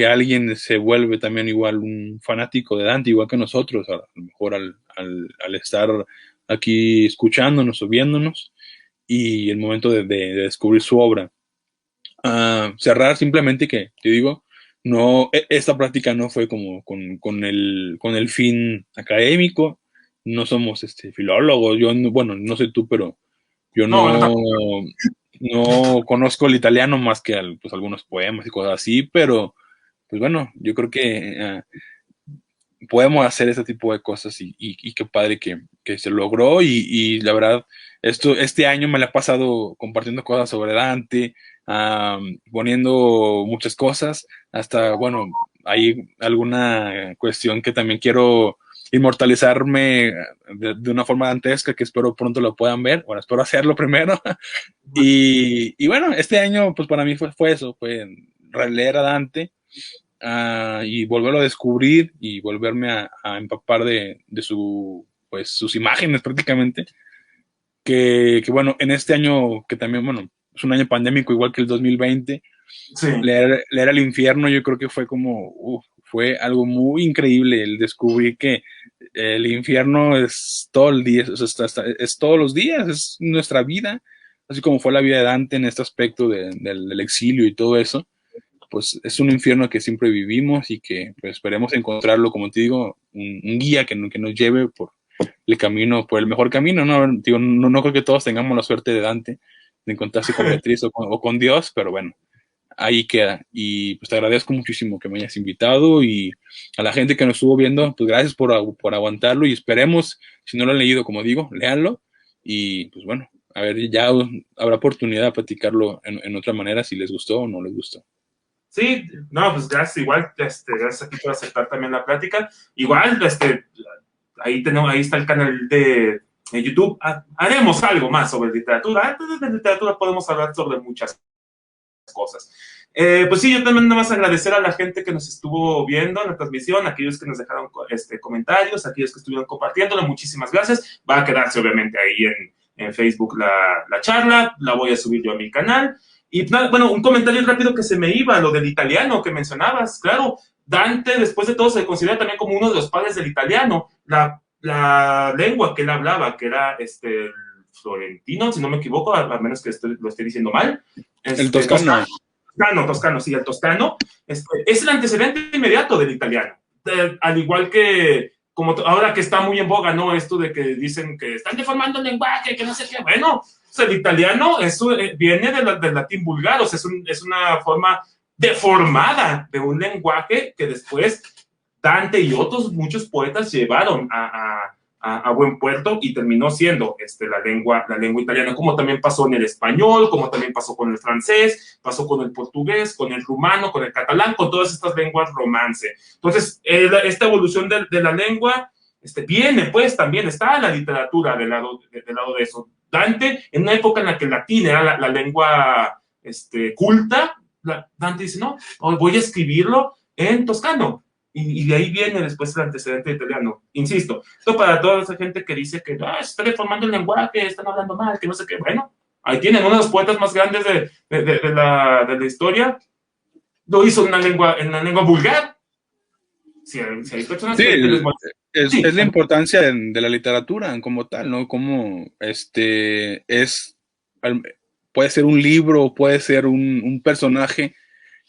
alguien se vuelve también igual un fanático de Dante, igual que nosotros, a lo mejor al estar aquí escuchándonos o viéndonos, y el momento de descubrir su obra. Cerrar simplemente que, te digo, no, esta práctica no fue como con el fin académico. No somos filólogos. Yo, bueno, no sé tú, pero yo No, no, no conozco el italiano más que pues, algunos poemas y cosas así, pero pues bueno, yo creo que podemos hacer ese tipo de cosas, y qué padre que se logró, y la verdad, este año me la he pasado compartiendo cosas sobre Dante, poniendo muchas cosas, hasta, bueno, hay alguna cuestión que también quiero inmortalizarme de una forma dantesca que espero pronto lo puedan ver. Bueno, espero hacerlo primero. Y bueno, este año pues para mí fue eso, fue releer a Dante, y volverlo a descubrir y volverme a empapar de su, pues, sus imágenes prácticamente. Que bueno, en este año que también, bueno, es un año pandémico igual que el 2020, Sí. leer al infierno yo creo que fue como, fue algo muy increíble el descubrir que el infierno es todo el día, es todos los días, es nuestra vida, así como fue la vida de Dante en este aspecto del exilio y todo eso, pues es un infierno que siempre vivimos y que pues, esperemos encontrarlo, como te digo, un guía que nos lleve por el camino, por el mejor camino, ¿no? Digo, no creo que todos tengamos la suerte de Dante, de encontrarse con Beatriz o con Dios, pero bueno, ahí queda. Y pues te agradezco muchísimo que me hayas invitado y a la gente que nos estuvo viendo, pues gracias por aguantarlo y esperemos, si no lo han leído, como digo, léanlo y pues bueno, a ver, ya habrá oportunidad de platicarlo en otra manera si les gustó o no les gustó. Sí, no, pues gracias, igual, gracias a ti por aceptar también la plática. Igual, ahí tenemos, ahí está el canal de YouTube. Haremos algo más sobre literatura. Antes de literatura podemos hablar sobre muchas cosas. Pues sí, yo también nada más agradecer a la gente que nos estuvo viendo en la transmisión, aquellos que nos dejaron comentarios, aquellos que estuvieron compartiéndolo, muchísimas gracias. Va a quedarse obviamente ahí en Facebook la charla, la voy a subir yo a mi canal. Y bueno, un comentario rápido que se me iba, lo del italiano que mencionabas, claro, Dante después de todo se considera también como uno de los padres del italiano, la lengua que él hablaba, que era el florentino, si no me equivoco, a menos que lo esté diciendo mal, El toscano. Toscano, sí, el toscano, es el antecedente inmediato del italiano. Al igual que, como ahora que está muy en boga, ¿no? Esto de que dicen que están deformando el lenguaje, que no sé qué. Bueno, el italiano viene del latín vulgar, o sea, es una forma deformada de un lenguaje que después Dante y otros muchos poetas llevaron a buen puerto y terminó siendo la lengua italiana, como también pasó en el español, como también pasó con el francés, pasó con el portugués, con el rumano, con el catalán, con todas estas lenguas romance. Entonces, esta evolución de la lengua viene, pues, también está la literatura del lado de eso. Dante, en una época en la que el latín era la lengua culta, Dante dice, no, voy a escribirlo en toscano. Y de ahí viene después el antecedente italiano. Insisto, esto para toda esa gente que dice que se está deformando el lenguaje, están hablando mal, que no sé qué. Bueno, ahí tienen uno de los poetas más grandes de la historia. Lo hizo en la lengua vulgar. Si hay personas Sí, que les molesta. Sí, es la importancia de la literatura como tal, ¿no? Como al- puede ser un libro, puede ser un personaje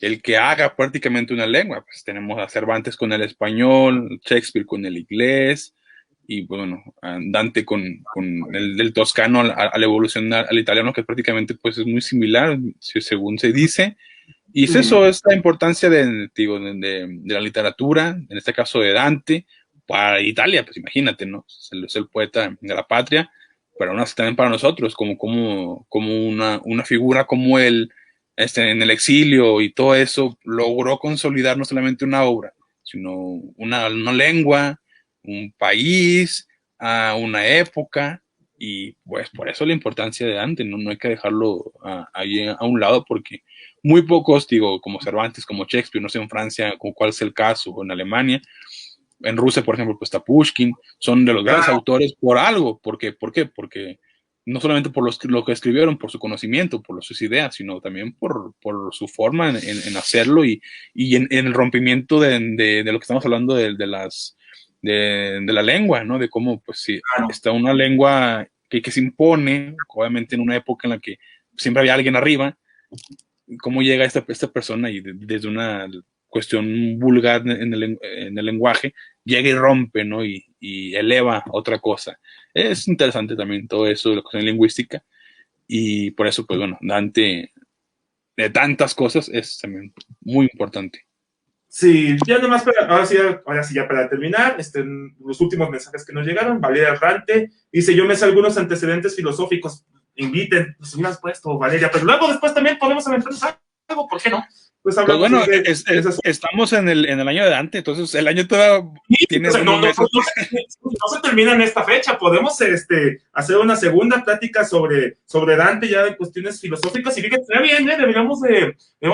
el que haga prácticamente una lengua. Pues tenemos a Cervantes con el español, Shakespeare con el inglés, y bueno, a Dante con el del toscano al evolucionar al italiano, que prácticamente pues es muy similar, según se dice. Y es sí, eso, es la importancia digo, de la literatura, en este caso de Dante, para Italia, pues imagínate, ¿no? Es el poeta de la patria, pero aún así también para nosotros, como una figura como él, en el exilio y todo eso, logró consolidar no solamente una obra, sino una lengua, un país, una época, y pues por eso la importancia de Dante, ¿no? No hay que dejarlo ahí a un lado, porque muy pocos, digo, como Cervantes, como Shakespeare, no sé en Francia como cuál es el caso, o en Alemania, en Rusia, por ejemplo, pues está Pushkin, son de los grandes claro. autores por algo. ¿Por qué? Porque no solamente por lo que escribieron, por su conocimiento, por sus ideas, sino también por su forma en hacerlo y en el rompimiento de lo que estamos hablando de la lengua, ¿no? De cómo, pues sí, Claro. está una lengua que se impone, obviamente en una época en la que siempre había alguien arriba, cómo llega esta persona y desde una cuestión vulgar en el lenguaje, llega y rompe, ¿no? Y eleva otra cosa. Es interesante también todo eso de la cuestión lingüística y por eso, pues bueno, Dante, de tantas cosas, es también muy importante. Sí, ya nomás ahora sí ya para terminar, los últimos mensajes que nos llegaron, Valeria Errante dice, yo me sé algunos antecedentes filosóficos, inviten, nos hubieras puesto, Valeria, pero luego después también podemos aventarnos algo, ¿por qué no? pues Pues hablamos bueno, de esas. estamos en el año de Dante, entonces el año todavía Sí, tiene o sea, unos meses. no se termina en esta fecha. Podemos hacer una segunda plática sobre Dante ya en cuestiones filosóficas. Y fíjate, está bien, deberíamos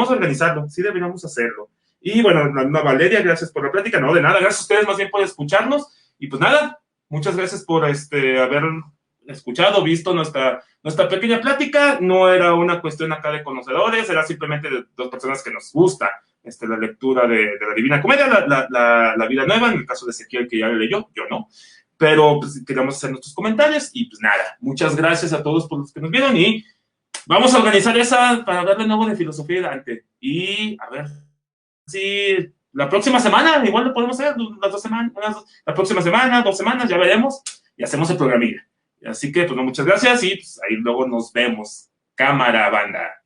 organizarlo. Sí, deberíamos hacerlo. Y bueno, Valeria, gracias por la plática. No, de nada, gracias a ustedes más bien por escucharnos. Y pues nada, muchas gracias por haber escuchado, visto nuestra pequeña plática. No era una cuestión acá de conocedores, era simplemente de dos personas que nos gusta la lectura de la Divina Comedia, la Vida Nueva, en el caso de Ezequiel, que ya le leyó, yo no. Pero pues, queríamos hacer nuestros comentarios y pues nada, muchas gracias a todos por los que nos vieron y vamos a organizar esa para hablar de nuevo de filosofía de Dante. Y a ver si la próxima semana, igual lo podemos hacer, las 2 semanas, la próxima semana, 2 semanas, ya veremos y hacemos el programilla. Así que, pues, muchas gracias y pues, ahí luego nos vemos. Cámara, banda.